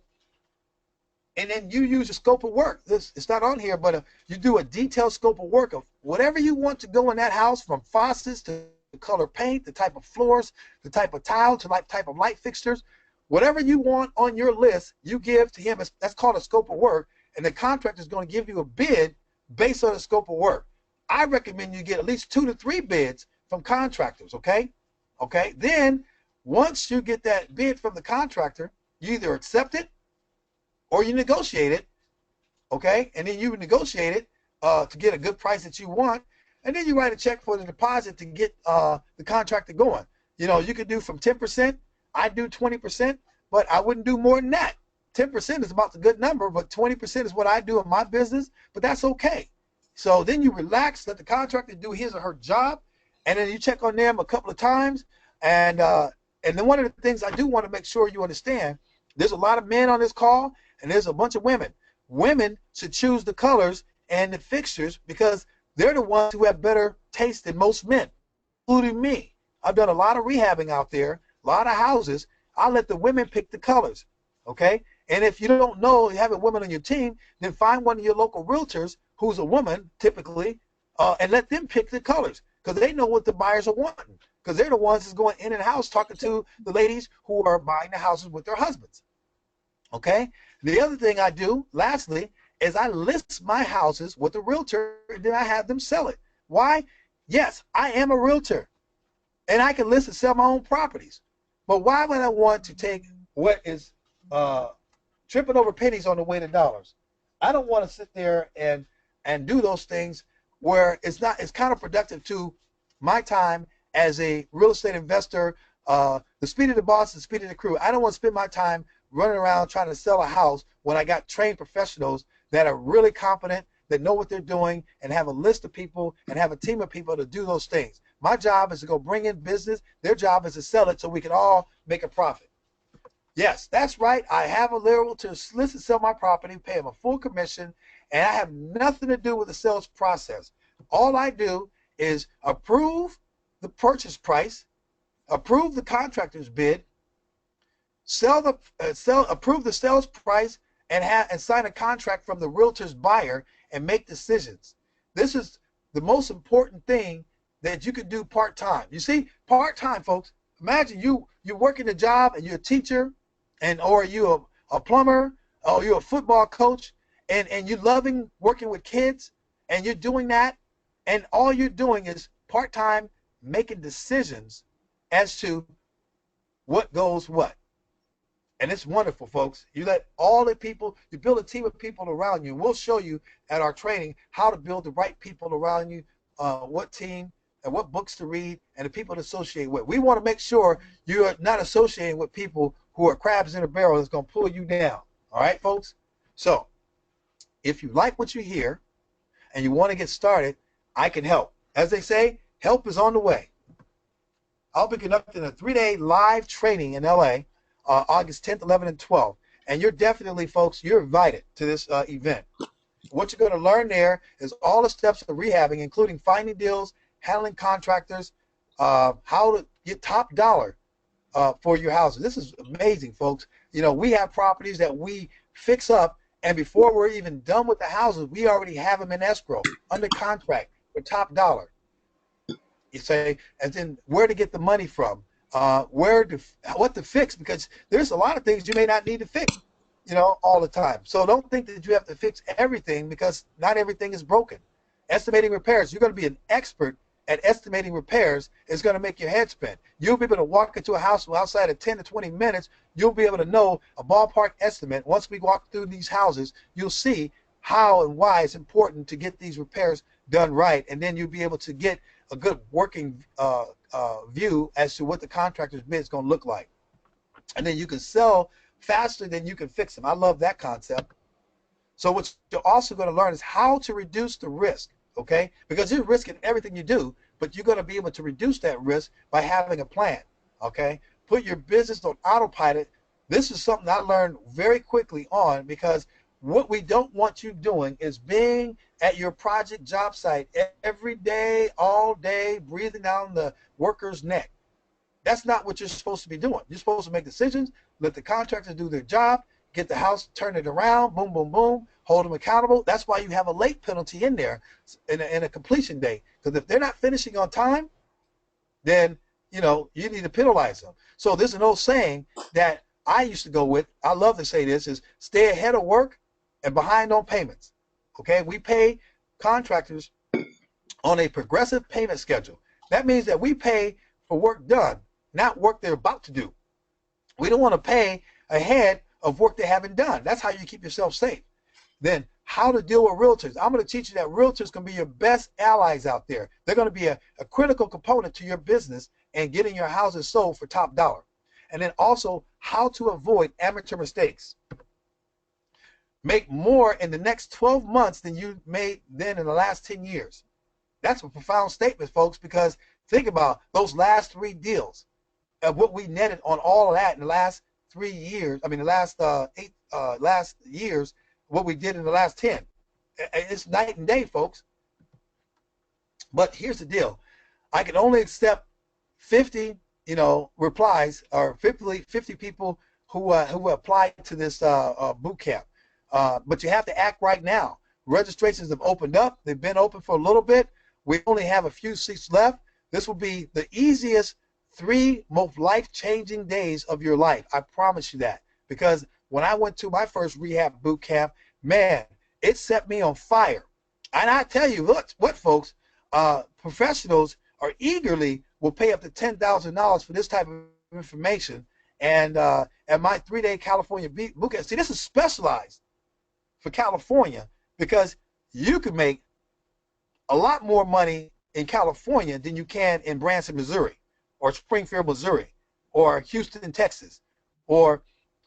and then you use a scope of work. It's not on here, but you do a detailed scope of work of whatever you want to go in that house, from faucets to the color paint, the type of floors, the type of tile, to like type of light fixtures. Whatever you want on your list, you give to him. That's called a scope of work, and the contractor is going to give you a bid based on the scope of work. I recommend you get at least 2 to 3 bids from contractors, okay? Okay, then once you get that bid from the contractor, you either accept it or you negotiate it, okay? And then you negotiate it to get a good price that you want, and then you write a check for the deposit to get the contractor going. You know, you could do from 10%, I do 20%, but I wouldn't do more than that. 10% is about the good number, but 20% is what I do in my business, but that's okay. So then you relax, let the contractor do his or her job, and then you check on them a couple of times. And then one of the things I do want to make sure you understand, there's a lot of men on this call, and there's a bunch of women. Women should choose the colors and the fixtures because they're the ones who have better taste than most men, including me. I've done a lot of rehabbing out there, a lot of houses. I let the women pick the colors, okay? And if you don't know you have a woman on your team, then find one of your local realtors who's a woman, typically, and let them pick the colors because they know what the buyers are wanting, because they're the ones that's going in and house talking to the ladies who are buying the houses with their husbands, okay? The other thing I do, lastly, is I list my houses with a realtor, and then I have them sell it. Why? Yes, I am a realtor, and I can list and sell my own properties. But why would I want to take what is tripping over pennies on the way to dollars? I don't want to sit there and do those things where it's counterproductive to my time as a real estate investor. The speed of the boss, the speed of the crew. I don't want to spend my time running around trying to sell a house when I got trained professionals that are really competent, that know what they're doing, and have a list of people and have a team of people to do those things. My job is to go bring in business. Their job is to sell it so we can all make a profit. Yes, that's right. I have a realtor to list and sell my property, pay them a full commission, and I have nothing to do with the sales process. All I do is approve the purchase price, approve the contractor's bid, approve the sales price, and sign a contract from the realtor's buyer and make decisions. This is the most important thing that you could do part-time. You see, part-time, folks, imagine you're working a job and you're a teacher, or you're a plumber, or you're a football coach, and you're loving working with kids, and you're doing that, and all you're doing is part-time making decisions as to what goes what. And it's wonderful, folks. You let all the people, you build a team of people around you. We'll show you at our training how to build the right people around you, what team and what books to read, and the people to associate with. We want to make sure you're not associating with people who are crabs in a barrel that's going to pull you down. All right, folks? So if you like what you hear and you want to get started, I can help. As they say, help is on the way. I'll be conducting a 3-day live training in LA, August 10th, 11th, and 12th. And you're definitely, folks, you're invited to this event. What you're going to learn there is all the steps of rehabbing, including finding deals, handling contractors, how to get top dollar for your houses. This is amazing, folks. You know, we have properties that we fix up, and before we're even done with the houses, we already have them in escrow, under contract, for top dollar. You say, and then where to get the money from, what to fix, because there's a lot of things you may not need to fix. all the time. So don't think that you have to fix everything, because not everything is broken. Estimating repairs, you're going to be an expert at estimating repairs. Is going to make your head spin. You'll be able to walk into a house outside of 10 to 20 minutes. You'll be able to know a ballpark estimate. Once we walk through these houses, you'll see how and why it's important to get these repairs done right, and then you'll be able to get a good working view as to what the contractor's bid is going to look like. And then you can sell faster than you can fix them. I love that concept. So what you're also going to learn is how to reduce the risk, okay? Because you're risking everything you do, but you're going to be able to reduce that risk by having a plan, okay? Put your business on autopilot. This is something I learned very quickly on, because what we don't want you doing is being at your project job site every day, all day, breathing down the worker's neck. That's not what you're supposed to be doing. You're supposed to make decisions, let the contractors do their job, get the house, turn it around, boom, boom, boom, hold them accountable. That's why you have a late penalty in there in a completion date. Because if they're not finishing on time, then you need to penalize them. So there's an old saying that I used to go with, I love to say this, is stay ahead of work and behind on payments. Okay, we pay contractors on a progressive payment schedule. That means that we pay for work done, not work they're about to do. We don't want to pay ahead of work they haven't done. That's how you keep yourself safe. Then how to deal with realtors. I'm going to teach you that realtors can be your best allies out there. They're going to be a critical component to your business and getting your houses sold for top dollar. And then also how to avoid amateur mistakes. Make more in the next 12 months than you made then in the last 10 years. That's a profound statement, folks, because think about those last 3 deals of what we netted on all of that in the last 3 years. I mean, the last last years, what we did in the last 10. It's night and day, folks. But here's the deal. I can only accept 50, replies, or 50 people who apply to this boot camp. But you have to act right now. Registrations have opened up. They've been open for a little bit. We only have a few seats left. This will be the easiest 3 most life-changing days of your life. I promise you that. Because when I went to my first rehab boot camp, man, it set me on fire. And I tell you what, folks, professionals are eagerly will pay up to $10,000 for this type of information. And at my 3-day California boot camp, see, this is specialized for California, because you could make a lot more money in California than you can in Branson, Missouri, or Springfield, Missouri, or Houston, Texas, or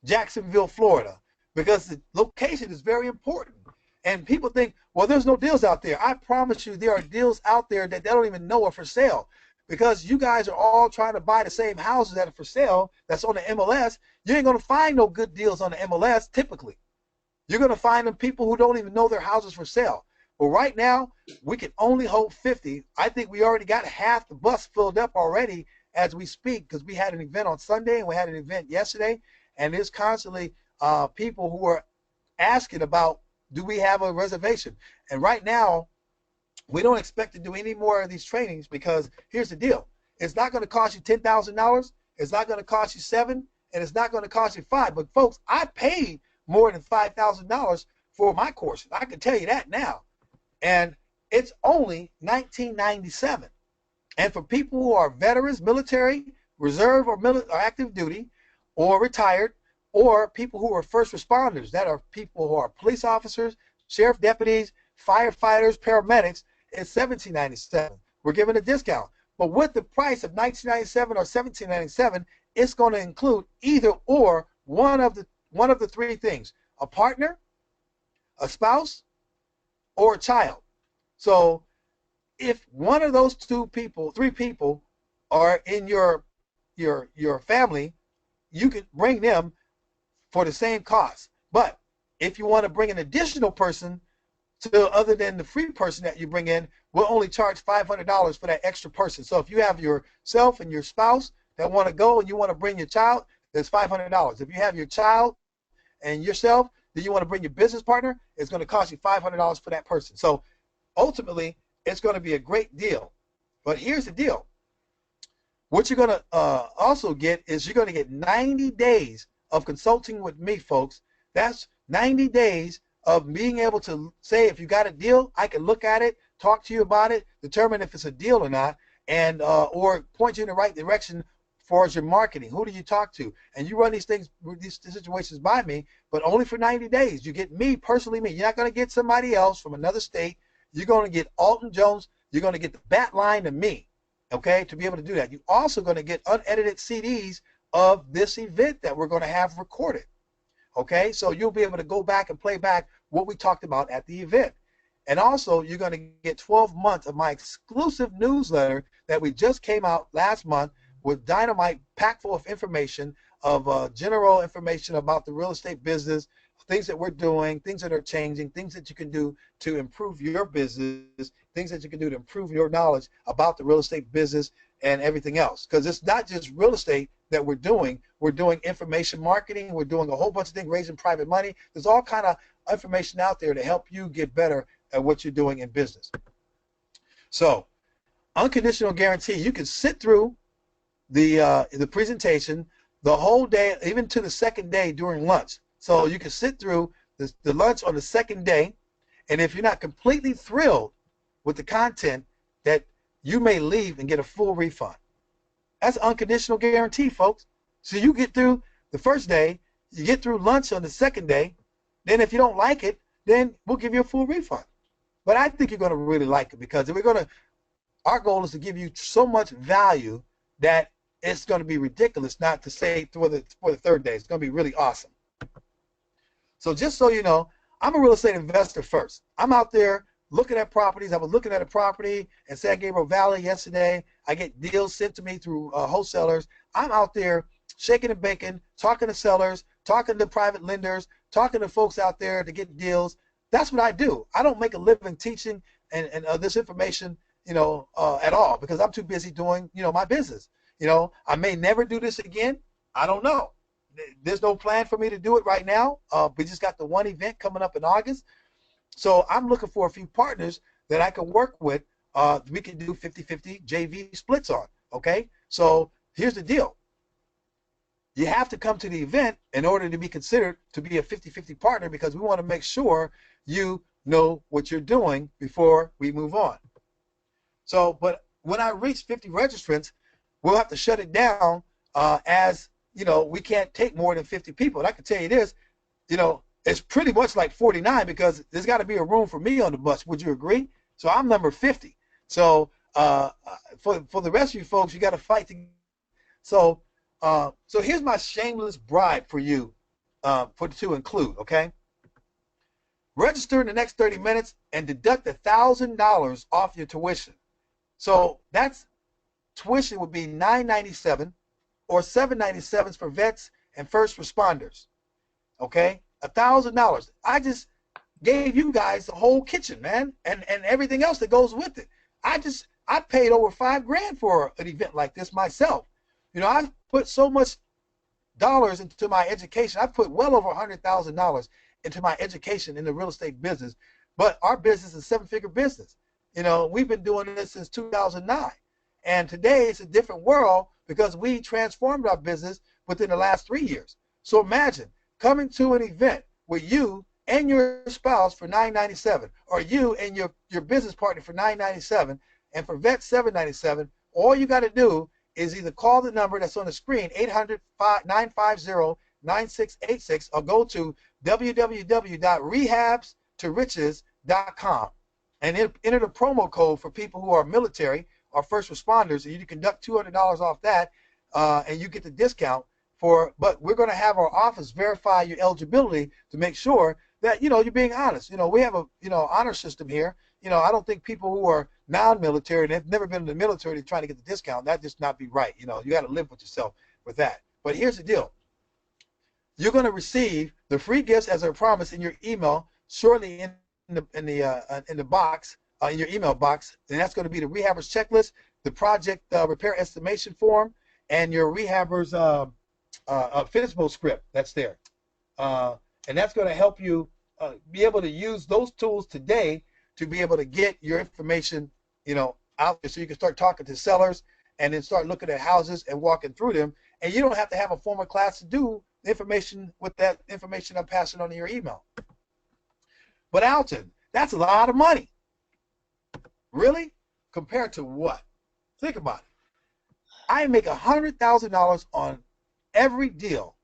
Jacksonville, Florida, because the location is very important. And people think, well, there's no deals out there. I promise you there are deals out there that they don't even know are for sale, because you guys are all trying to buy the same houses that are for sale that's on the MLS. You ain't going to find no good deals on the MLS typically. You're going to find them people who don't even know their houses for sale. But right now, we can only hold 50. I think we already got half the bus filled up already as we speak, because we had an event on Sunday and we had an event yesterday, and there's constantly people who are asking about, do we have a reservation? And right now, we don't expect to do any more of these trainings, because here's the deal. It's not going to cost you $10,000. It's not going to cost you $7,000, and it's not going to cost you $5,000. But folks, I paid more than $5,000 for my course. I can tell you that now. And it's only $19.97. And for people who are veterans, military, reserve, or active duty, or retired, or people who are first responders, that are people who are police officers, sheriff deputies, firefighters, paramedics, it's $17.97. We're giving a discount. But with the price of $19.97 or $17.97, it's going to include either or one of the 3 things: a partner, a spouse, or a child. So if one of those 3 people are in your family, you can bring them for the same cost. But if you want to bring an additional person to other than the free person that you bring in, we'll only charge $500 for that extra person. So if you have yourself and your spouse that want to go and you want to bring your child, that's $500. If you have your child and yourself, then you want to bring your business partner, it's going to cost you $500 for that person. So ultimately, it's going to be a great deal. But here's the deal. What you're going to also get is you're going to get 90 days of consulting with me, folks. That's 90 days of being able to say, if you got a deal, I can look at it, talk to you about it, determine if it's a deal or not, and or point you in the right direction as far as your marketing. Who do you talk to? And you run these things, these situations by me, but only for 90 days. You get me, personally me. You're not going to get somebody else from another state. You're going to get Alton Jones. You're going to get the bat line to me, okay, to be able to do that. You're also going to get unedited CDs of this event that we're going to have recorded. Okay, so you'll be able to go back and play back what we talked about at the event. And also, you're going to get 12 months of my exclusive newsletter that we just came out last month with dynamite, packed full of information, of general information about the real estate business, things that we're doing, things that are changing, things that you can do to improve your business, things that you can do to improve your knowledge about the real estate business and everything else. Because it's not just real estate that we're doing information marketing, we're doing a whole bunch of things, raising private money. There's all kind of information out there to help you get better at what you're doing in business. So, unconditional guarantee, you can sit through the presentation the whole day, even to the second day during lunch. So you can sit through the lunch on the second day, and if you're not completely thrilled with the content, that you may leave and get a full refund. That's unconditional guarantee, folks. So you get through the first day, you get through lunch on the second day, then if you don't like it, then we'll give you a full refund. But I think you're going to really like it, because our goal is to give you so much value that it's going to be ridiculous not to say for the third day. It's going to be really awesome. So just so you know, I'm a real estate investor first. I'm out there looking at properties. I was looking at a property in San Gabriel Valley yesterday. I get deals sent to me through wholesalers. I'm out there shaking and baking, talking to sellers, talking to private lenders, talking to folks out there to get deals. That's what I do. I don't make a living teaching and this information, at all, because I'm too busy doing, my business. I may never do this again. I don't know. There's no plan for me to do it right now. We just got the one event coming up in August. So I'm looking for a few partners that I can work with. We can do 50-50 JV splits on, okay? So here's the deal. You have to come to the event in order to be considered to be a 50-50 partner, because we want to make sure you know what you're doing before we move on. So, but when I reach 50 registrants, we'll have to shut it down as, we can't take more than 50 people. And I can tell you this, it's pretty much like 49, because there's got to be a room for me on the bus. Would you agree? So I'm number 50. So for the rest of you folks, you got to fight. So here's my shameless bribe for you to include, okay? Register in the next 30 minutes and deduct $1,000 off your tuition. So that's tuition would be $997 or $797 for vets and first responders. Okay, $1,000. I just gave you guys the whole kitchen, man, and everything else that goes with it. I paid over $5,000 for an event like this myself. I put so much dollars into my education. I put well over $100,000 into my education in the real estate business. But our business is a seven-figure business. We've been doing this since 2009. And today it's a different world, because we transformed our business within the last 3 years. So imagine coming to an event with you and your spouse for $997, or you and your business partner for $997, and for vets $797. All you got to do is either call the number that's on the screen, 800-950-9686, or go to www.rehabstoriches.com and enter the promo code for people who are military or first responders, and you can deduct $200 off that, and you get the discount but we're going to have our office verify your eligibility to make sure that, you're being honest. We have a, honor system here. I don't think people who are non-military and have never been in the military trying to get the discount, that just not be right. You got to live with yourself with that. But here's the deal. You're going to receive the free gifts as I promised in your email shortly in the box, in your email box, and that's going to be the rehabber's checklist, the project repair estimation form, and your rehabber's finished script that's there. And that's going to help you be able to use those tools today to be able to get your information, out there, so you can start talking to sellers and then start looking at houses and walking through them. And you don't have to have a formal class to do information with that information I'm passing on to your email. But Alton, that's a lot of money. Really? Compared to what? Think about it. I make $100,000 on every deal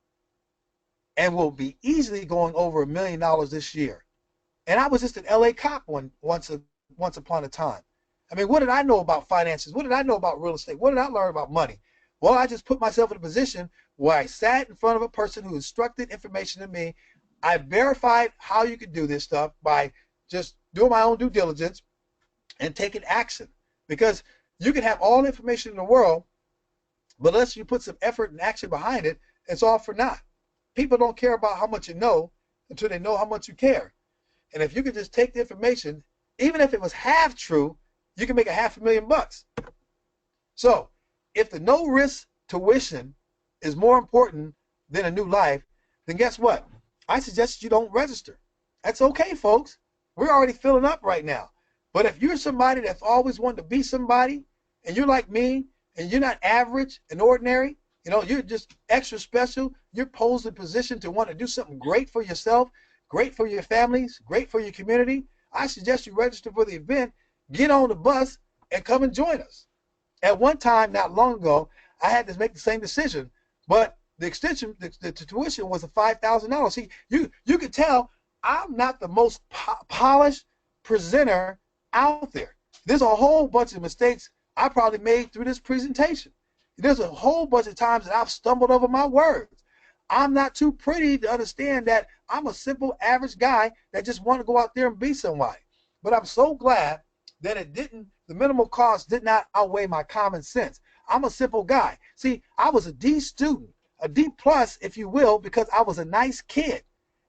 and will be easily going over $1 million this year. And I was just an LA cop once upon a time. I mean, what did I know about finances? What did I know about real estate? What did I learn about money? Well, I just put myself in a position where I sat in front of a person who instructed information to me. I verified how you could do this stuff by just doing my own due diligence and taking action. Because you can have all the information in the world, but unless you put some effort and action behind it, it's all for naught. People don't care about how much you know until they know how much you care. And if you could just take the information, even if it was half true, you can make $500,000. So if the no risk tuition is more important than a new life, then guess what? I suggest you don't register. That's okay, folks. We're already filling up right now. But if you're somebody that's always wanted to be somebody, and you're like me, and you're not average and ordinary, you're just extra special, you're posed in position to want to do something great for yourself, great for your families, great for your community, I suggest you register for the event, get on the bus, and come and join us. At one time, not long ago, I had to make the same decision, but the extension, the tuition was $5,000. See, you could tell I'm not the most polished presenter out there. There's a whole bunch of mistakes I probably made through this presentation. There's a whole bunch of times that I've stumbled over my words. I'm not too pretty to understand that I'm a simple average guy that just want to go out there and be somebody. But I'm so glad that the minimal cost did not outweigh my common sense. I'm a simple guy. See, I was a D student, a D plus, if you will, because I was a nice kid.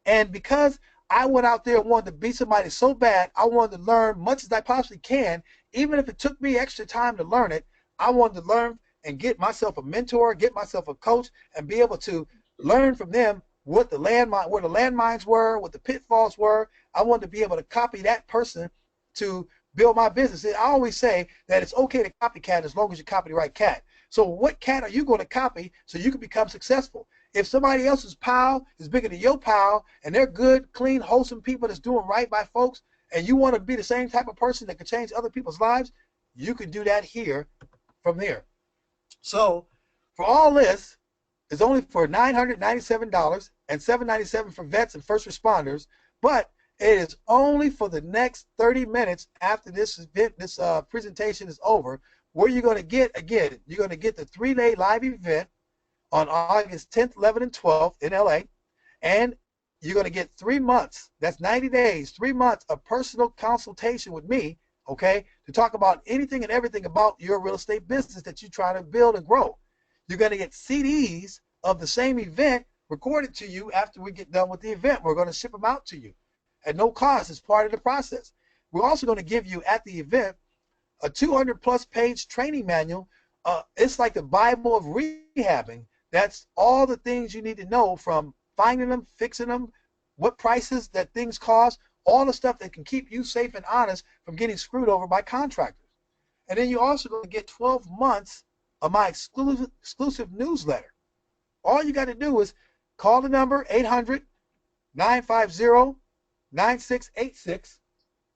And because I went out there and wanted to be somebody so bad, I wanted to learn much as I possibly can, even if it took me extra time to learn it. I wanted to learn and get myself a mentor, get myself a coach, and be able to learn from them where the landmines were, what the pitfalls were. I wanted to be able to copy that person to build my business. I always say that it's okay to copycat as long as you copy the right cat. So what cat are you going to copy so you can become successful? If somebody else's pile is bigger than your pile and they're good, clean, wholesome people that's doing right by folks, and you want to be the same type of person that can change other people's lives, you can do that here from here. So for all this, it's only for $997 and $797 for vets and first responders, but it is only for the next 30 minutes after this event, this presentation is over, where you're going to get, again, you're going to get the 3-day live event on August 10th, 11th, and 12th in LA, and you're going to get 3 months, that's 90 days, 3 months of personal consultation with me, okay, to talk about anything and everything about your real estate business that you're trying to build and grow. You're going to get CDs of the same event recorded to you after we get done with the event. We're going to ship them out to you at no cost as part of the process. We're also going to give you at the event a 200+ page training manual. It's like the Bible of rehabbing. That's all the things you need to know, from finding them, fixing them, what prices that things cost, all the stuff that can keep you safe and honest from getting screwed over by contractors. And then you're also going to get 12 months of my exclusive newsletter. All you got to do is call the number 800-950-9686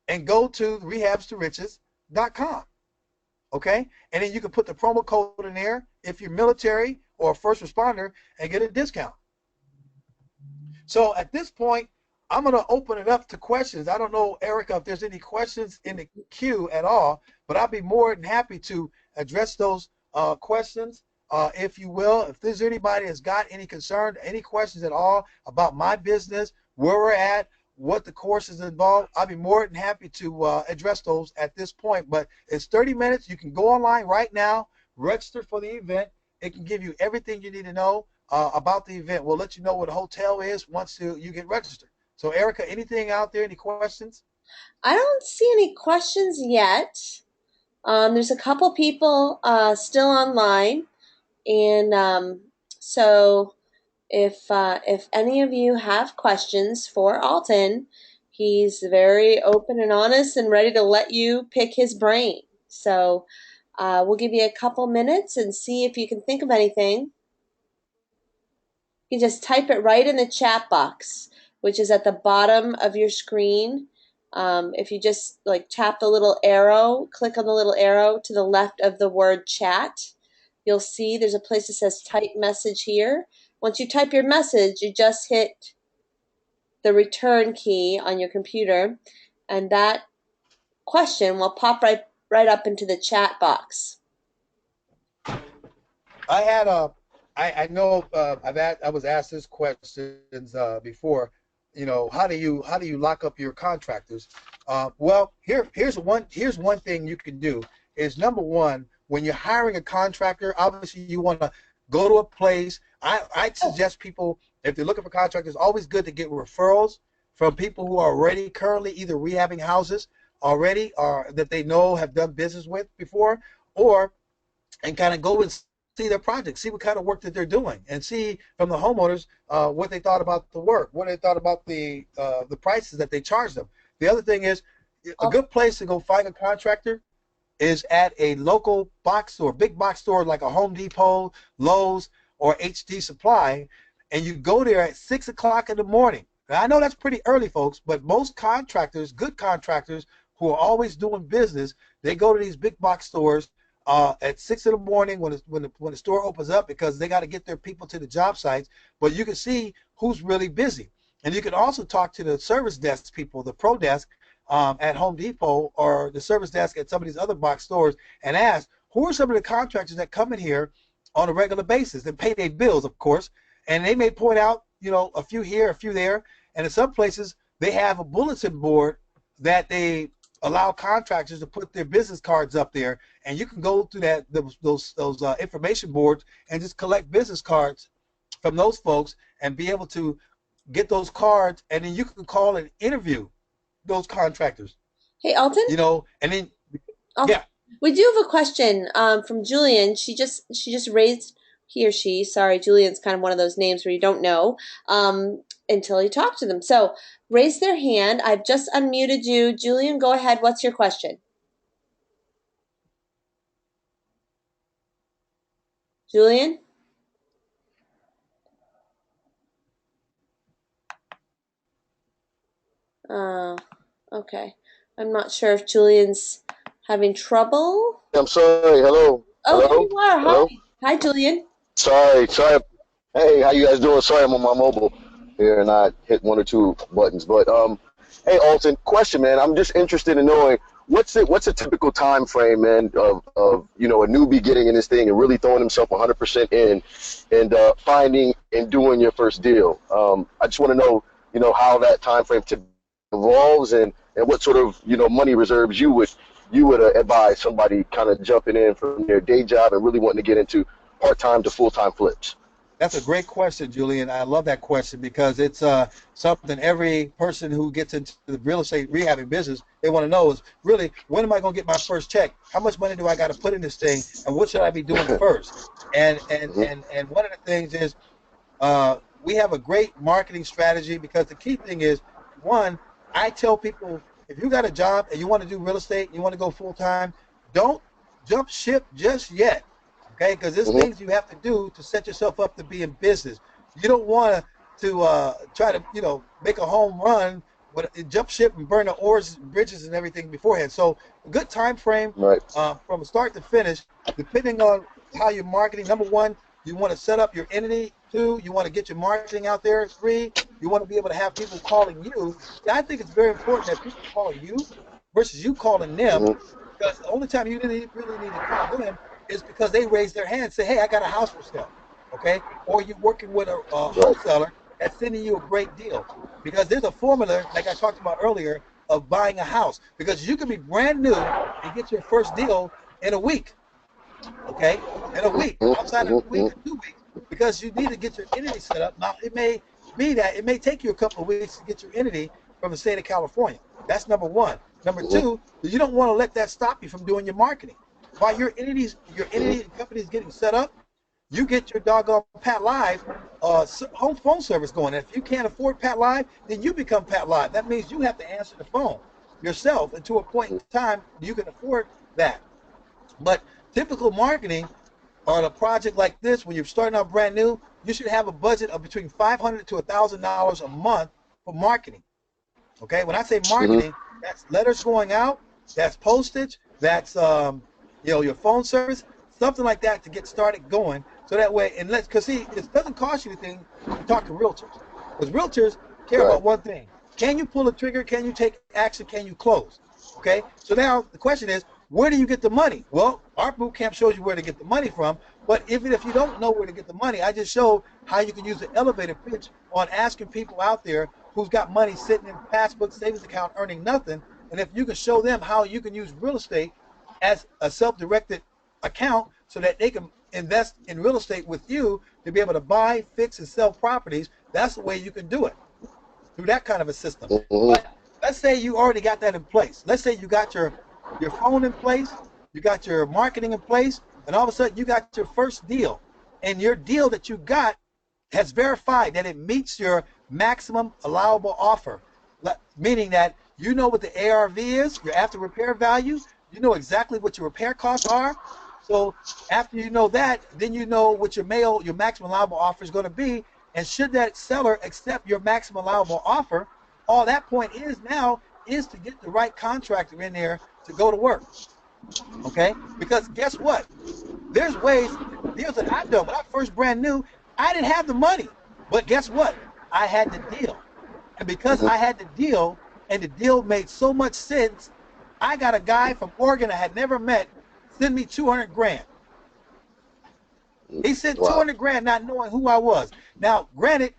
and go to rehabstoriches.com. Okay? And then you can put the promo code in there if you're military or a first responder and get a discount. So at this point, I'm going to open it up to questions. I don't know, Erica, if there's any questions in the queue at all, but I'll be more than happy to address those questions, if you will. If there's anybody that's got any concern, any questions at all about my business, where we're at, what the course is involved, I'll be more than happy to address those at this point. But it's 30 minutes. You can go online right now, register for the event. It can give you everything you need to know about the event. We'll let you know where the hotel is once you get registered. So, Erica, anything out there? Any questions? I don't see any questions yet. There's a couple people still online, and so if any of you have questions for Alton, he's very open and honest and ready to let you pick his brain. So we'll give you a couple minutes and see if you can think of anything. You can just type it right in the chat box, which is at the bottom of your screen. If you just like tap the little arrow, click on the little arrow to the left of the word chat, you'll see there's a place that says type message here. Once you type your message, you just hit the return key on your computer, and that question will pop right up into the chat box. I had a, I know I was asked this questions before. You know, how do you lock up your contractors? Well, here's one thing you can do is number one, when you're hiring a contractor, obviously you want to go to a place. I suggest people, if they're looking for contractors, always good to get referrals from people who are already currently either rehabbing houses already or that they know have done business with before, or and kind of go and see their project, see what kind of work that they're doing, and see from the homeowners what they thought about the work, what they thought about the prices that they charge them. The other thing is a good place to go find a contractor is at a local box store, big box store like a Home Depot, Lowe's, or HD Supply, and you go there at 6 o'clock in the morning. Now, I know that's pretty early, folks, but most contractors, good contractors who are always doing business, they go to these big box stores at 6 in the morning when the store opens up because they got to get their people to the job sites. But you can see who's really busy, and you can also talk to the service desk people, the pro desk at Home Depot or the service desk at some of these other box stores, and ask who are some of the contractors that come in here on a regular basis and pay their bills, of course. And they may point out, you know, a few here, a few there, and in some places they have a bulletin board that they allow contractors to put their business cards up there, and you can go through those information boards and just collect business cards from those folks and be able to get those cards, and then you can call and interview those contractors. Hey, Alton? You know, and then Alton, yeah, we do have a question from Julian. She just raised he or she. Sorry, Julian's kind of one of those names where you don't know until you talk to them. So raise their hand. I've just unmuted you. Julian, go ahead. What's your question? Julian? Uh, okay. I'm not sure if Julian's having trouble. I'm sorry. Hello. Oh, there Hello. you are. Hi. Hello. Hi, Julian. Sorry. Hey, how you guys doing? Sorry, I'm on my mobile here and I hit one or two buttons. But hey, Alton, question, man. I'm just interested in knowing what's a typical time frame, man, of you know a newbie getting in this thing and really throwing himself 100% in, and finding and doing your first deal. I just want to know, you know, how that time frame evolves and what sort of money reserves you would advise somebody kind of jumping in from their day job and really wanting to get into part-time to full-time flips. that's a great question, Julian. I love that question because it's something every person who gets into the real estate rehabbing business, they want to know is really, when am I going to get my first check? How much money do I got to put in this thing, and what should I be doing first? And one of the things is we have a great marketing strategy because the key thing is, one, I tell people, if you got a job and you want to do real estate, you want to go full time, don't jump ship just yet, okay? Because there's Mm-hmm. things you have to do to set yourself up to be in business. You don't want to try to make a home run, but jump ship and burn the oars, bridges, and everything beforehand. So a good time frame Right. from start to finish, depending on how you're marketing. Number one, you want to set up your entity. Two, you want to get your marketing out there. Three, you want to be able to have people calling you. Yeah, I think it's very important that people call you versus you calling them, Mm-hmm. because the only time you really need to call them is because they raise their hand and say, hey, I got a house for sale, okay? Or you're working with a Right. wholesaler that's sending you a great deal. Because there's a formula, like I talked about earlier, of buying a house. Because you can be brand new and get your first deal in a week, okay? In a week, Mm-hmm. outside of a Mm-hmm. week or 2 weeks, because you need to get your entity set up. Now, it may be that it may take you a couple of weeks to get your entity from the state of California. That's number one. Number Mm-hmm. two, you don't want to let that stop you from doing your marketing. While your entity and company is getting set up, you get your doggone Pat Live home phone service going. And if you can't afford Pat Live, then you become Pat Live. That means you have to answer the phone yourself, and to a point in time you can afford that. But typical marketing on a project like this, when you're starting out brand new, you should have a budget of between $500 to $1,000 a month for marketing. Okay, when I say Mm-hmm. marketing, that's letters going out, that's postage, that's your phone service, something like that to get started going. So that way, and let's, because see, it doesn't cost you anything to talk to realtors, because realtors care Right. about one thing: can you pull a trigger? Can you take action? Can you close? Okay, so now the question is, where do you get the money? Well, our boot camp shows you where to get the money from. But even if you don't know where to get the money, I just showed how you can use the elevator pitch on asking people out there who's got money sitting in passbook savings account earning nothing. And if you can show them how you can use real estate as a self-directed account so that they can invest in real estate with you to be able to buy, fix, and sell properties, that's the way you can do it, through that kind of a system. Mm-hmm. But let's say you already got that in place. Let's say you got your phone in place, you got your marketing in place, and all of a sudden you got your first deal. And your deal that you got has verified that it meets your maximum allowable offer, meaning that you know what the ARV is, your after repair value, you know exactly what your repair costs are. So after you know that, then you know what your maximum allowable offer is going to be. And should that seller accept your maximum allowable offer, all that point is now is to get the right contractor in there to go to work. Okay? Because guess what? There's ways, deals that I've done when I first brand new, I didn't have the money. But guess what? I had the deal. And because I had the deal and the deal made so much sense, I got a guy from Oregon I had never met send me 200 grand. He sent Wow. 200 grand not knowing who I was. Now, granted,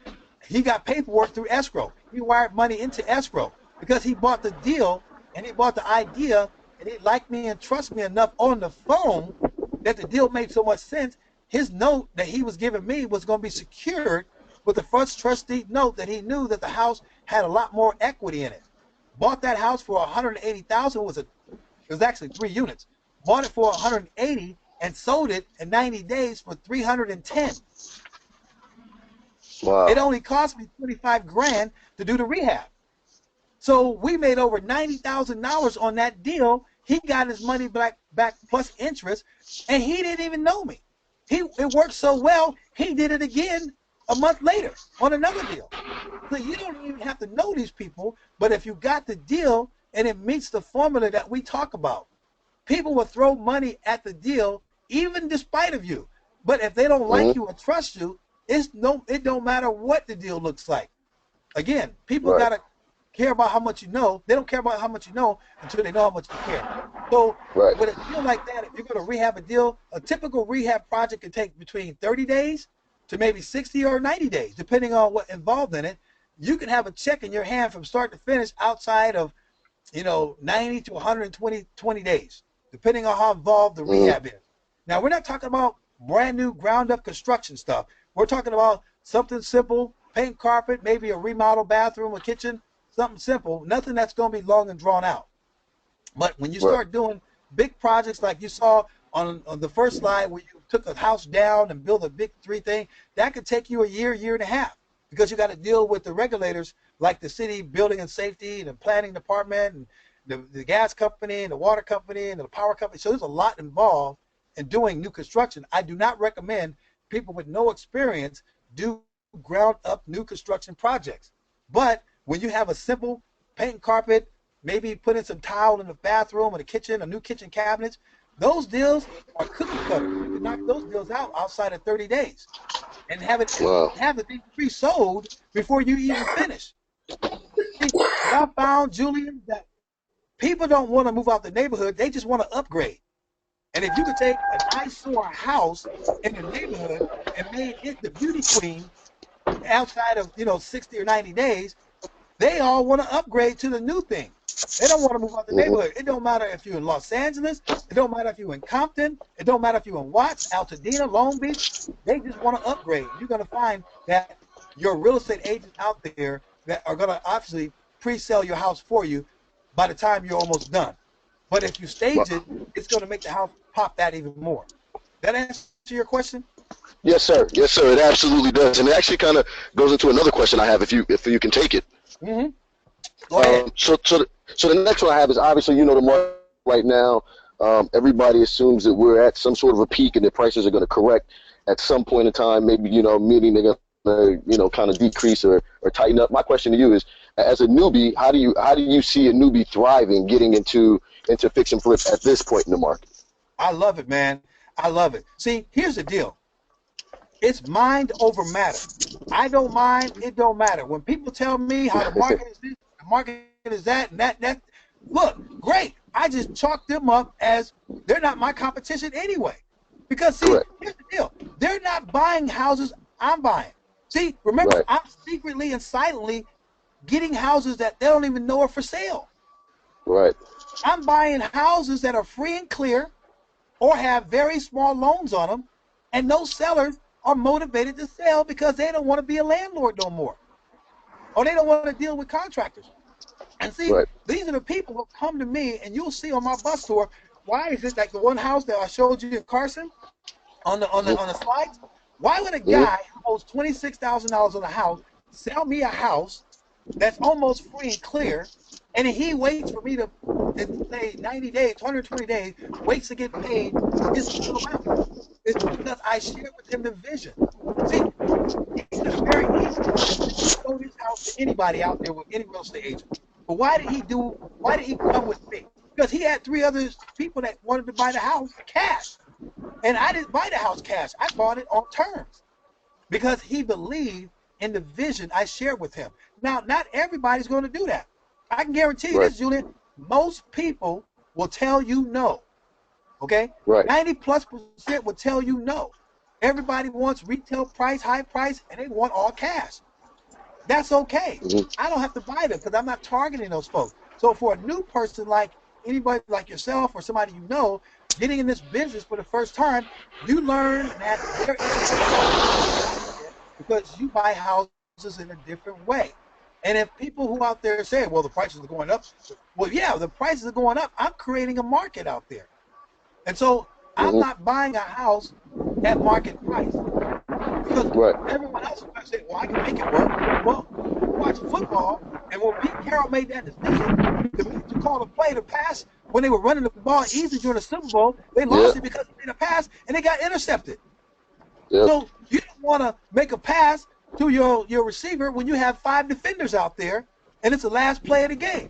he got paperwork through escrow. He wired money into escrow because he bought the deal and he bought the idea and he liked me and trusted me enough on the phone that the deal made so much sense. His note that he was giving me was going to be secured with the first trustee note that he knew that the house had a lot more equity in it. Bought that house for 180,000. It was actually 3 units. Bought it for 180 and sold it in 90 days for 310. Wow. It only cost me 25 grand to do the rehab. So we made over $90,000 on that deal. He got his money back plus interest, and he didn't even know me. It worked so well, he did it again a month later on another deal. So you don't even have to know these people, but if you got the deal and it meets the formula that we talk about, people will throw money at the deal even despite of you. But if they don't like you or trust you, it don't matter what the deal looks like. Again, people Right. gotta care about how much you know. They don't care about how much you know until they know how much you care. So Right. with a deal like that, if you're gonna rehab a deal, a typical rehab project can take between 30 days to maybe 60 or 90 days, depending on what involved in it. You can have a check in your hand from start to finish outside of 90 to 120 days, depending on how involved the rehab is. Now, we're not talking about brand new ground up construction stuff. We're talking about something simple, paint carpet, maybe a remodel bathroom or kitchen, something simple, nothing that's going to be long and drawn out. But when you Right. start doing big projects like you saw on the first slide where you took a house down and built a big 3 thing, that could take you a year and a half because you got to deal with the regulators like the city building and safety and the planning department and the gas company and the water company and the power company. So there's a lot involved in doing new construction. I do not recommend people with no experience do ground up new construction projects. But when you have a simple paint and carpet, maybe put in some tile in the bathroom or the kitchen, a new kitchen cabinets, those deals are cookie cutter. You can knock those deals out outside of 30 days and have Wow. the thing pre-sold before you even finish. See, what I found, Julian, that people don't want to move out the neighborhood, they just want to upgrade. And if you could take an eyesore house in the neighborhood and made it the beauty queen outside of 60 or 90 days, they all want to upgrade to the new thing. They don't want to move out the neighborhood. It don't matter if you're in Los Angeles. It don't matter if you're in Compton. It don't matter if you're in Watts, Altadena, Long Beach. They just want to upgrade. You're going to find that your real estate agents out there that are going to obviously pre-sell your house for you by the time you're almost done. But if you stage it, it's going to make the house pop that even more. That answer your question? Yes, sir. Yes, sir. It absolutely does, and it actually kind of goes into another question I have, if you can take it. Mm-hmm. Go ahead. So the next one I have is obviously the market right now. Everybody assumes that we're at some sort of a peak and the prices are going to correct at some point in time. Maybe, meaning they're going to, kind of decrease or tighten up. My question to you is, as a newbie, how do you see a newbie thriving, getting into fix and flip at this point in the market? I love it, man. I love it. See, here's the deal. It's mind over matter. I don't mind. It don't matter. When people tell me how the market is this, the market is that, and that, look, great. I just chalk them up as they're not my competition anyway. Because, see, Correct. here's the deal. They're not buying houses I'm buying. See, remember, Right. I'm secretly and silently getting houses that they don't even know are for sale. Right. I'm buying houses that are free and clear or have very small loans on them, and those sellers are motivated to sell because they don't want to be a landlord no more, or they don't want to deal with contractors. And see, Right. these are the people who come to me, and you'll see on my bus tour. Why is it like the one house that I showed you in Carson on the slides? Why would a Mm-hmm. guy who owes $26,000 on a house sell me a house that's almost free and clear, and he waits for me to say 90 days, 120 days, waits to get paid for his full amount? It's because I shared with him the vision. See, it's very easy to show this house to anybody out there with any real estate agent. But why did he come with me? Because he had 3 other people that wanted to buy the house cash. And I didn't buy the house cash. I bought it on terms because he believed in the vision I shared with him. Now, not everybody's going to do that. I can guarantee you Right. this, Julian. Most people will tell you no. Okay? Right. 90+% will tell you no. Everybody wants retail price, high price, and they want all cash. That's okay. Mm-hmm. I don't have to buy them because I'm not targeting those folks. So for a new person like anybody like yourself or somebody you know, getting in this business for the first time, you learn that there is because you buy houses in a different way. And if people who out there say, well, the prices are going up, well, yeah, the prices are going up. I'm creating a market out there. And so I'm Mm-hmm. not buying a house at market price. Because Right. everyone else is going to say, well, I can make it work. Well, watch football, and when Pete Carroll made that decision, the minute you call a play to pass, when they were running the ball easy during the Super Bowl, they lost it because he made a pass, and they got intercepted. Yep. So you don't want to make a pass to your receiver when you have 5 defenders out there, and it's the last play of the game.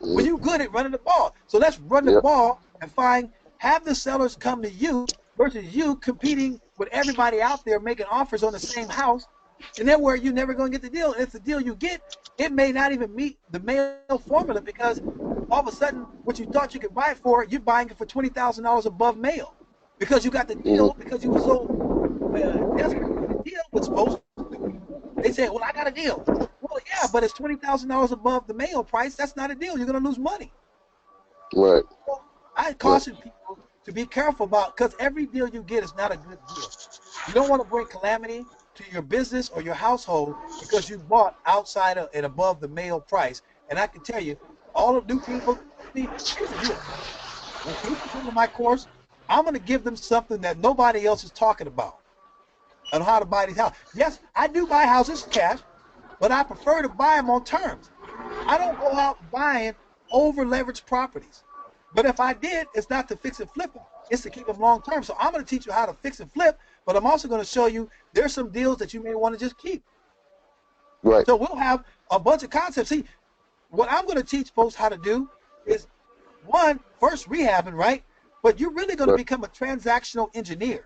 Mm-hmm. When you're good at running the ball. So let's run the Yep. ball and have the sellers come to you versus you competing with everybody out there making offers on the same house, and then where you're never going to get the deal. And if the deal you get, it may not even meet the male formula because all of a sudden what you thought you could buy it for, you're buying it for $20,000 above male because you got the deal because you were so desperate for the deal was supposed to do. They said, well, I got a deal. Well, yeah, but it's $20,000 above the male price. That's not a deal. You're going to lose money. Right. So I caution people to be careful about, because every deal you get is not a good deal. You don't want to bring calamity to your business or your household because you bought outside of and above the male price. And I can tell you, all of new people, here's the deal. When people come to my course, I'm going to give them something that nobody else is talking about on how to buy these houses. Yes, I do buy houses cash, but I prefer to buy them on terms. I don't go out buying over-leveraged properties. But if I did, it's not to fix and flip them. It's to keep them long-term. So I'm going to teach you how to fix and flip, but I'm also going to show you there's some deals that you may want to just keep. Right. So we'll have a bunch of concepts. See, what I'm going to teach folks how to do is, first rehabbing, right? But you're really going to become a transactional engineer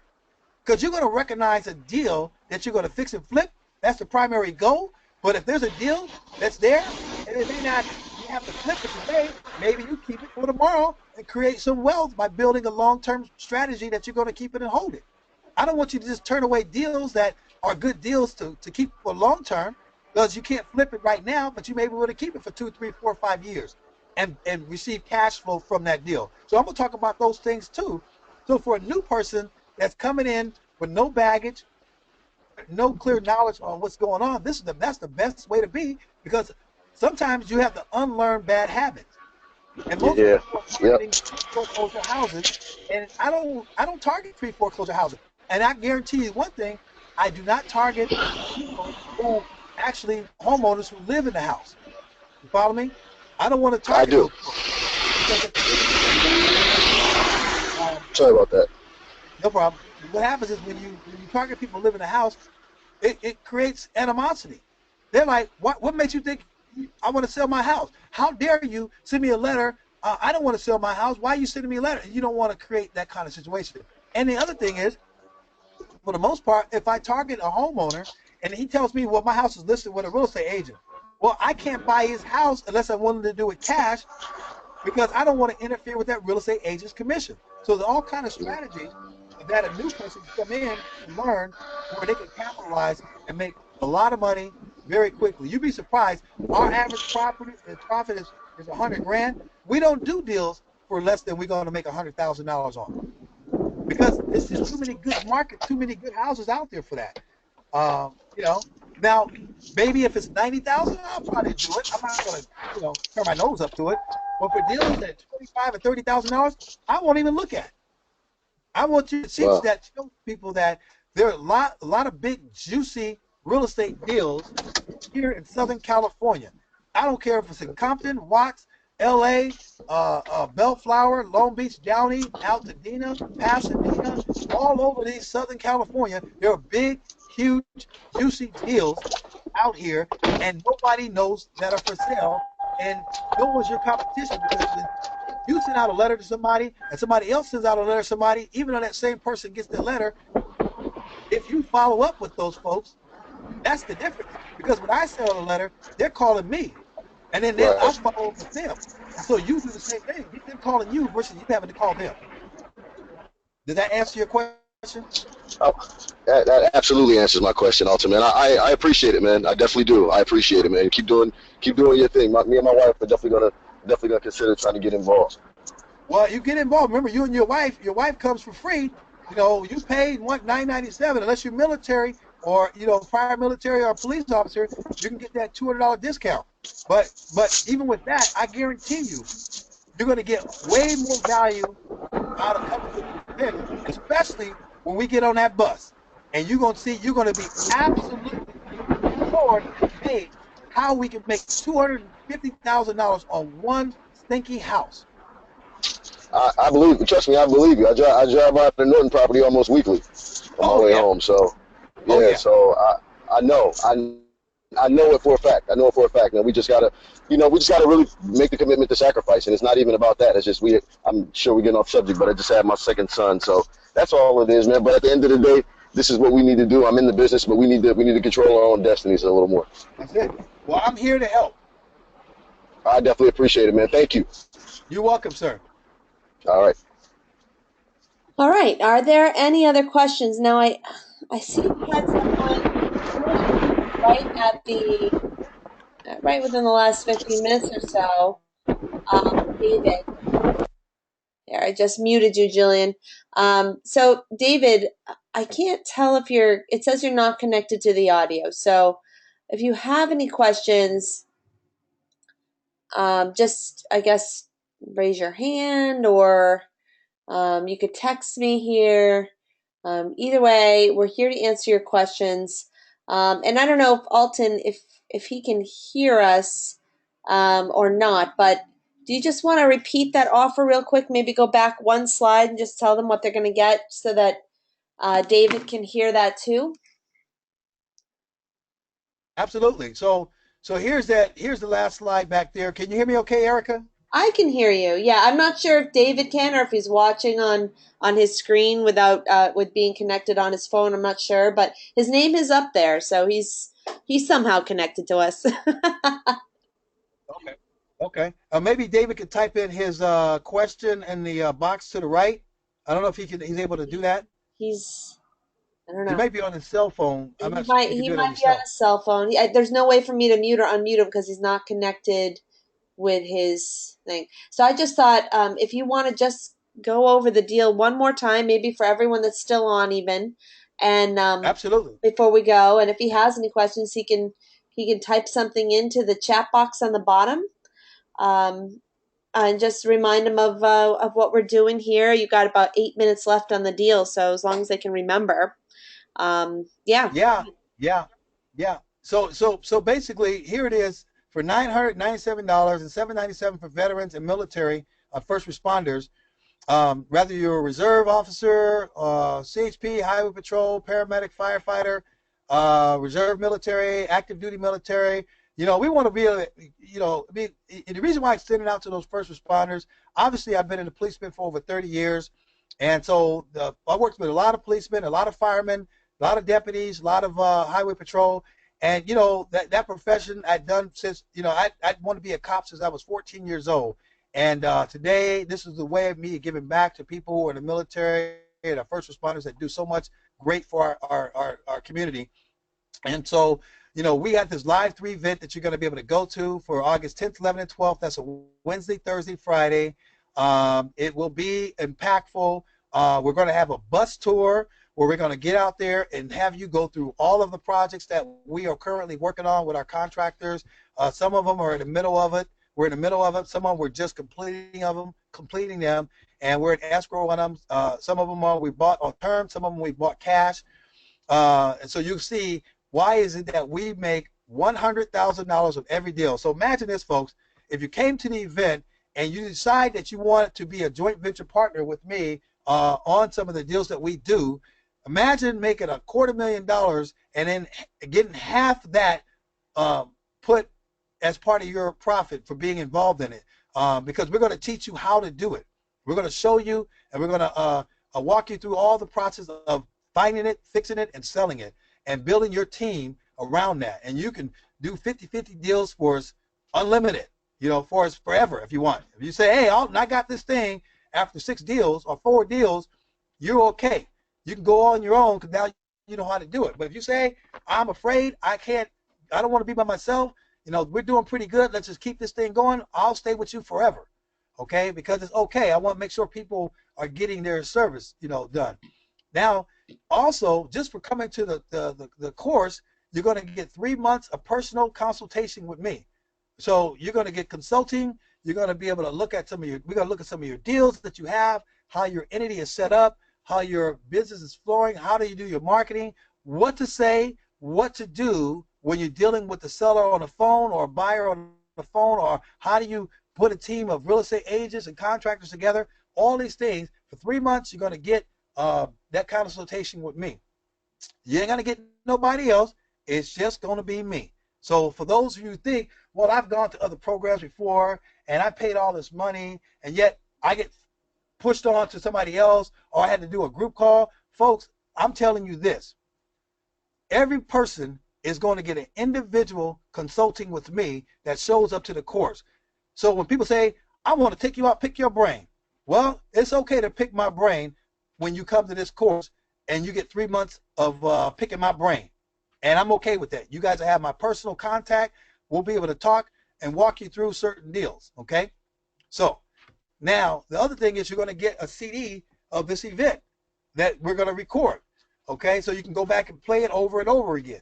because you're going to recognize a deal that you're going to fix and flip. That's the primary goal. But if there's a deal that's there and it may not, you have to flip it today, maybe you keep it for tomorrow and create some wealth by building a long-term strategy that you're going to keep it and hold it. I don't want you to just turn away deals that are good deals to keep for long-term because you can't flip it right now, but you may be able to keep it for 2, 3, 4, 5 years and receive cash flow from that deal. So I'm going to talk about those things too. So for a new person that's coming in with no baggage, no clear knowledge on what's going on, that's the best way to be, because sometimes you have to unlearn bad habits. And most people are targeting foreclosure houses, and I don't target pre-foreclosure houses. And I guarantee you one thing, I do not target people who actually homeowners who live in the house. You follow me? I don't want to I target do. those folks. Because Sorry about that. No problem. What happens is when you target people who live in a house, it creates animosity. They're like, what makes you think I want to sell my house? How dare you send me a letter? I don't want to sell my house. Why are you sending me a letter? You don't want to create that kind of situation. And the other thing is, for the most part, if I target a homeowner and he tells me, well, my house is listed with a real estate agent, well, I can't buy his house unless I'm willing to do it cash because I don't want to interfere with that real estate agent's commission. So there's all kind of strategies that a new person can come in and learn where they can capitalize and make a lot of money very quickly. You'd be surprised. Our average profit is 100 grand. We don't do deals for less than we're going to make $100,000 on because there's just too many good houses out there for that. You know, now maybe if it's 90,000, I'll probably do it. I'm not gonna, turn my nose up to it. But for deals at 25 and $30,000, I won't even look at it. I want you to teach Wow. that, show people that there are a lot of big, juicy real estate deals here in Southern California. I don't care if it's in Compton, Watts, LA, Bellflower, Long Beach, Downey, Altadena, Pasadena, all over these Southern California. There are big, huge, juicy deals out here, and nobody knows that are for sale, and no one's your competition because when you send out a letter to somebody and somebody else sends out a letter to somebody, even though that same person gets the letter, if you follow up with those folks, that's the difference. Because when I send out a letter, they're calling me. And then I'll Right. follow up with them. And so you do the same thing. Get them calling you versus you having to call them. Did that answer your question? Oh, that absolutely answers my question, Alton, man. I appreciate it, man. I definitely do. I appreciate it, man. Keep doing your thing. Me and my wife are definitely gonna consider trying to get involved. Well, you get involved. Remember, you and your wife comes for free. You pay $9.97 unless you're military or prior military or police officer. You can get that $200 discount. But even with that, I guarantee you're going to get way more value out of coming to this event, especially when we get on that bus. And you're going to be absolutely floored and amazed how we can make $250,000 on one stinky house. I believe. Trust me, I believe you. I drive by the Norton property almost weekly on my Oh way yeah, home. So oh yeah. yeah. So I know. I know it for a fact. I know it for a fact. And we just gotta really make the commitment to sacrifice. And it's not even about that. It's just I'm sure we're getting off subject, but I just had my second son, so that's all it is, man. But at the end of the day, this is what we need to do. I'm in the business, but we need to control our own destinies a little more. That's it. Well, I'm here to help. I definitely appreciate it, man. Thank you. You're welcome, sir. All right. All right. Are there any other questions? Now, I see we had someone join right at the right within the last 15 minutes or so. David. There, I just muted you, Jillian. So, David, I can't tell if it says you're not connected to the audio. So, if you have any questions, just, I guess, raise your hand or you could text me here. Either way, we're here to answer your questions. And I don't know if Alton, if he can hear us or not, but do you just want to repeat that offer real quick? Maybe go back one slide and just tell them what they're going to get so that David can hear that too. Absolutely. So here's the last slide back there. Can you hear me okay, Erica? I can hear you. Yeah, I'm not sure if David can or if he's watching on his screen without with being connected on his phone. I'm not sure, but his name is up there, so he's somehow connected to us. Okay. Okay. Maybe David could type in his question in the box to the right. I don't know if he's able to do that. he's I don't He know. might be on his cell phone. I'm He not sure if might you can he do it on might your be on cell. his cell phone. There's no way for me to mute or unmute him because he's not connected with his thing. So I just thought if you want to just go over the deal one more time, maybe for everyone that's still on even, and Absolutely. before we go, and if he has any questions, he can type something into the chat box on the bottom. Um, and just remind him of what we're doing here. You got about 8 minutes left on the deal, so as long as they can remember, yeah. Yeah. Yeah. Yeah. So basically, here it is for $997 and $797 for veterans and military first responders. Whether you're a reserve officer, CHP, highway patrol, paramedic, firefighter, reserve military, active duty military, we want to be able to, the reason why I extended out to those first responders, obviously I've been in the policeman for over 30 years. And so I worked with a lot of policemen, a lot of firemen, a lot of deputies, a lot of highway patrol. And, that profession I'd done since, I wanted to be a cop since I was 14 years old. And today, this is the way of me giving back to people who are in the military and our first responders that do so much great for our community. And so, we got this live 3 event that you're going to be able to go to for August 10th, 11th, and 12th. That's a Wednesday, Thursday, Friday. It will be impactful. We're going to have a bus tour where we're going to get out there and have you go through all of the projects that we are currently working on with our contractors. Some of them are in the middle of it. We're in the middle of it. Some of them we're just completing them, and we're in escrow on them. Some of them we bought on term. Some of them we bought cash. And so you see, why is it that we make $100,000 of every deal? So imagine this, folks. If you came to the event and you decide that you wanted to be a joint venture partner with me on some of the deals that we do, imagine making $250,000 and then getting half that put as part of your profit for being involved in it, because we're going to teach you how to do it. We're going to show you, and we're going to walk you through all the process of finding it, fixing it, and selling it, and building your team around that. And you can do 50-50 deals for us unlimited, for us forever if you want. If you say, hey, Alton, I got this thing after 6 deals or 4 deals, you're okay. You can go on your own because now you know how to do it. But if you say, I'm afraid, I don't want to be by myself, we're doing pretty good, let's just keep this thing going, I'll stay with you forever, okay? Because it's okay. I want to make sure people are getting their service, done. Now, also, just for coming to the course, you're going to get 3 months of personal consultation with me. So you're going to get consulting. You're going to be able to look at we're going to look at some of your deals that you have, how your entity is set up, how your business is flowing, how do you do your marketing, what to say, what to do when you're dealing with the seller on the phone or a buyer on the phone, or how do you put a team of real estate agents and contractors together. All these things. For 3 months, you're going to get that consultation with me. You ain't going to get nobody else. It's just going to be me. So for those of you who think, well, I've gone to other programs before and I paid all this money and yet I get pushed on to somebody else, or I had to do a group call. Folks, I'm telling you this. Every person is going to get an individual consulting with me that shows up to the course. So when people say, I want to take you out, pick your brain. Well, it's okay to pick my brain when you come to this course and you get 3 months of picking my brain. And I'm okay with that. You guys have my personal contact. We'll be able to talk and walk you through certain deals, okay? So now the other thing is you're going to get a CD of this event that we're going to record, okay? So you can go back and play it over and over again.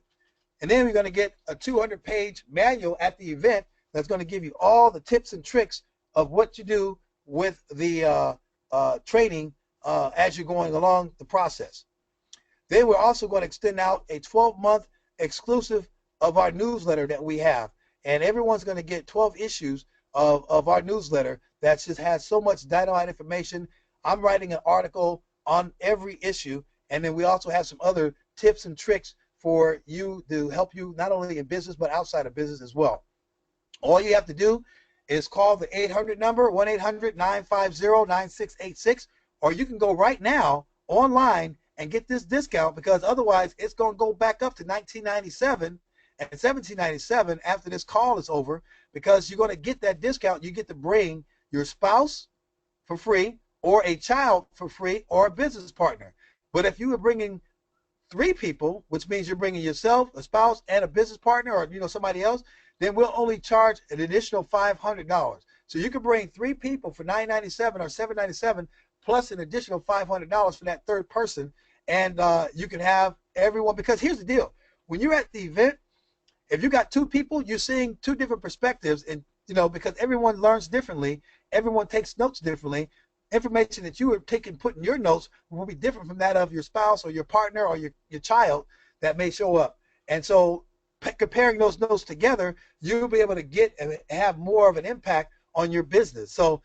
And then we're going to get a 200-page manual at the event that's going to give you all the tips and tricks of what you do with the training as you're going along the process. Then we're also going to extend out a 12-month exclusive of our newsletter that we have. And everyone's going to get 12 issues of our newsletter that just has so much dynamite information. I'm writing an article on every issue. And then we also have some other tips and tricks for you to help you not only in business but outside of business as well. All you have to do is call the 800 number, 1-800-950-9686, or you can go right now online and get this discount, because otherwise it's going to go back up to $19.97 and $17.97 after this call is over, because you're going to get that discount. You get to bring your spouse for free, or a child for free, or a business partner. But if you were bringing 3 people, which means you're bringing yourself, a spouse, and a business partner, or somebody else, then we'll only charge an additional $500. So you can bring 3 people for $9.97 or $7.97 plus an additional $500 for that third person, and you can have everyone. Because here's the deal: when you're at the event, if you got 2 people, you're seeing 2 different perspectives, and because everyone learns differently, everyone takes notes differently. Information that you are put in your notes will be different from that of your spouse or your partner or your child that may show up. And so comparing those notes together, you'll be able to get and have more of an impact on your business. So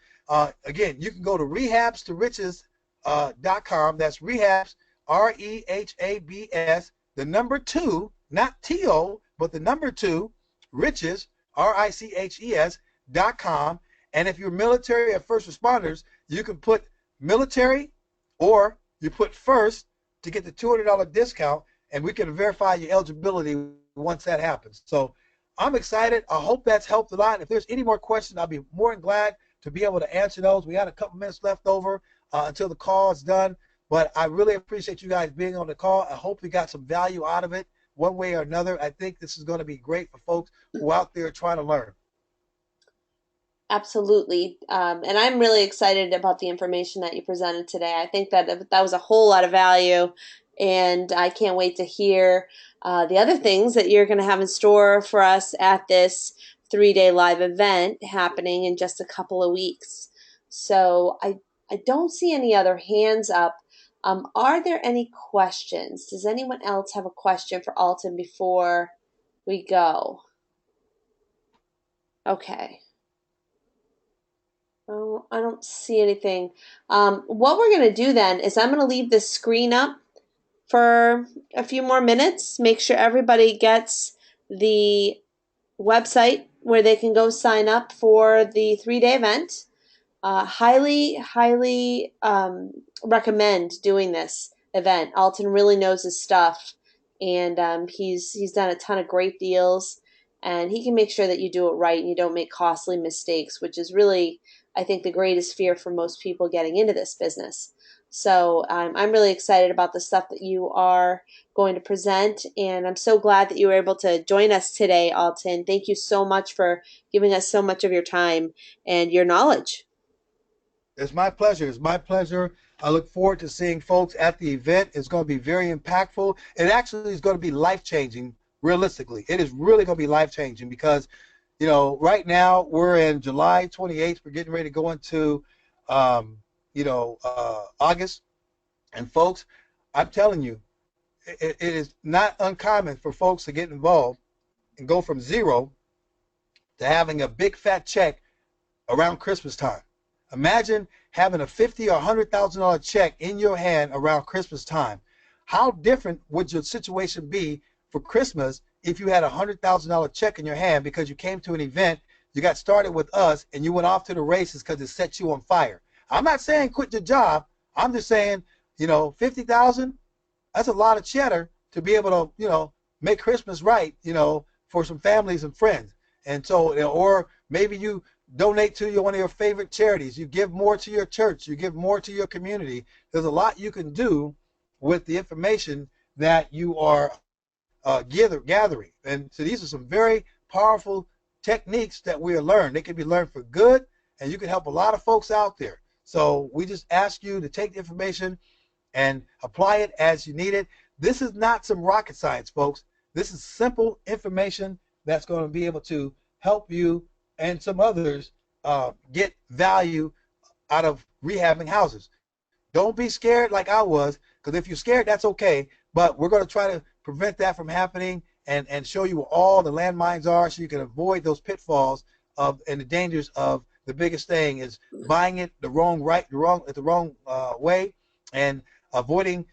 Again, you can go to rehabstoriches.com. That's rehabs, REHABS, the number two, not TO, but the number two, riches, RICHES.com. And if you're military or first responders, you can put military or you put first to get the $200 discount, and we can verify your eligibility once that happens. So I'm excited. I hope that's helped a lot. If there's any more questions, I'll be more than glad to be able to answer those. We got a couple minutes left over until the call is done, but I really appreciate you guys being on the call. I hope you got some value out of it one way or another. I think this is going to be great for folks who are out there trying to learn. Absolutely. And I'm really excited about the information that you presented today. I think that was a whole lot of value, and I can't wait to hear the other things that you're going to have in store for us at this 3-day live event happening in just a couple of weeks. So I don't see any other hands up. Are there any questions? Does anyone else have a question for Alton before we go? Okay. Oh, I don't see anything. What we're going to do then is I'm going to leave this screen up for a few more minutes. Make sure everybody gets the website where they can go sign up for the 3-day event. Highly recommend doing this event. Alton really knows his stuff, and he's done a ton of great deals, and he can make sure that you do it right and you don't make costly mistakes, which is really, I think, the greatest fear for most people getting into this business. So I'm really excited about the stuff that you are going to present, and I'm so glad that you were able to join us today, Alton. Thank you so much for giving us so much of your time and your knowledge. It's my pleasure. It's my pleasure. I look forward to seeing folks at the event. It's going to be very impactful. It actually is going to be life-changing, realistically. It is really going to be life-changing because, right now we're in July 28th. We're getting ready to go into, August. And folks, I'm telling you, it is not uncommon for folks to get involved and go from zero to having a big fat check around Christmas time. Imagine having a $50,000 or $100,000 check in your hand around Christmas time. How different would your situation be for Christmas if you had a $100,000 check in your hand because you came to an event, you got started with us, and you went off to the races because it set you on fire? I'm not saying quit your job. I'm just saying, 50,000, that's a lot of cheddar to be able to, make Christmas right, for some families and friends. And so, or maybe you donate to one of your favorite charities. You give more to your church. You give more to your community. There's a lot you can do with the information that you are gathering. And so these are some very powerful techniques that we are learned. They can be learned for good, and you can help a lot of folks out there. So we just ask you to take the information and apply it as you need it. This is not some rocket science, folks. This is simple information that's going to be able to help you and some others get value out of rehabbing houses. Don't be scared like I was, because if you're scared, that's okay. But we're going to try to prevent that from happening and show you where all the landmines are so you can avoid those pitfalls and the dangers of the biggest thing is buying it the wrong way, and avoiding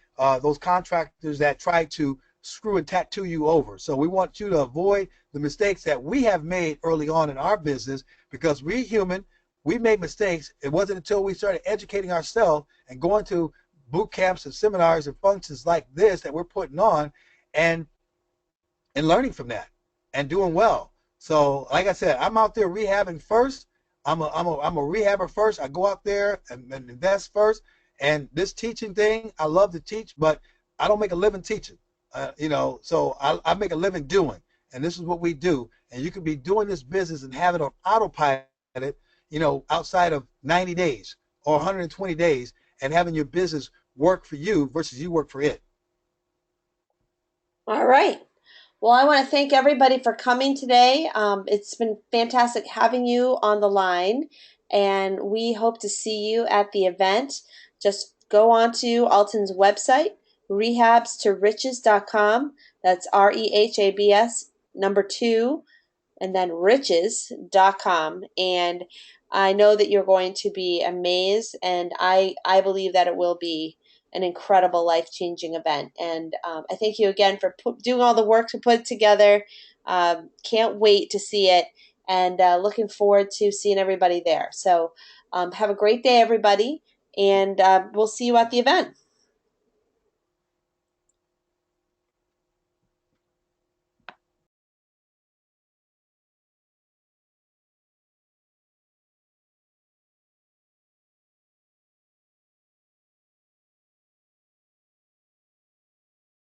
those contractors that try to screw and tattoo you over. So we want you to avoid the mistakes that we have made early on in our business, because we're human. We made mistakes. It wasn't until we started educating ourselves and going to boot camps and seminars and functions like this that we're putting on and learning from that and doing well. So like I said, I'm out there rehabbing first. I'm a rehabber first. I go out there and invest first. And this teaching thing, I love to teach, but I don't make a living teaching. So I make a living doing. And this is what we do. And you can be doing this business and have it on autopilot, outside of 90 days or 120 days, and having your business work for you versus you work for it. All right. Well, I want to thank everybody for coming today. It's been fantastic having you on the line, and we hope to see you at the event. Just go on to Alton's website, rehabstoriches.com. That's REHABS number 2, and then riches.com. And I know that you're going to be amazed, and I believe that it will be an incredible, life changing event. And I thank you again for doing all the work to put it together. Can't wait to see it, and looking forward to seeing everybody there. So have a great day, everybody, and we'll see you at the event.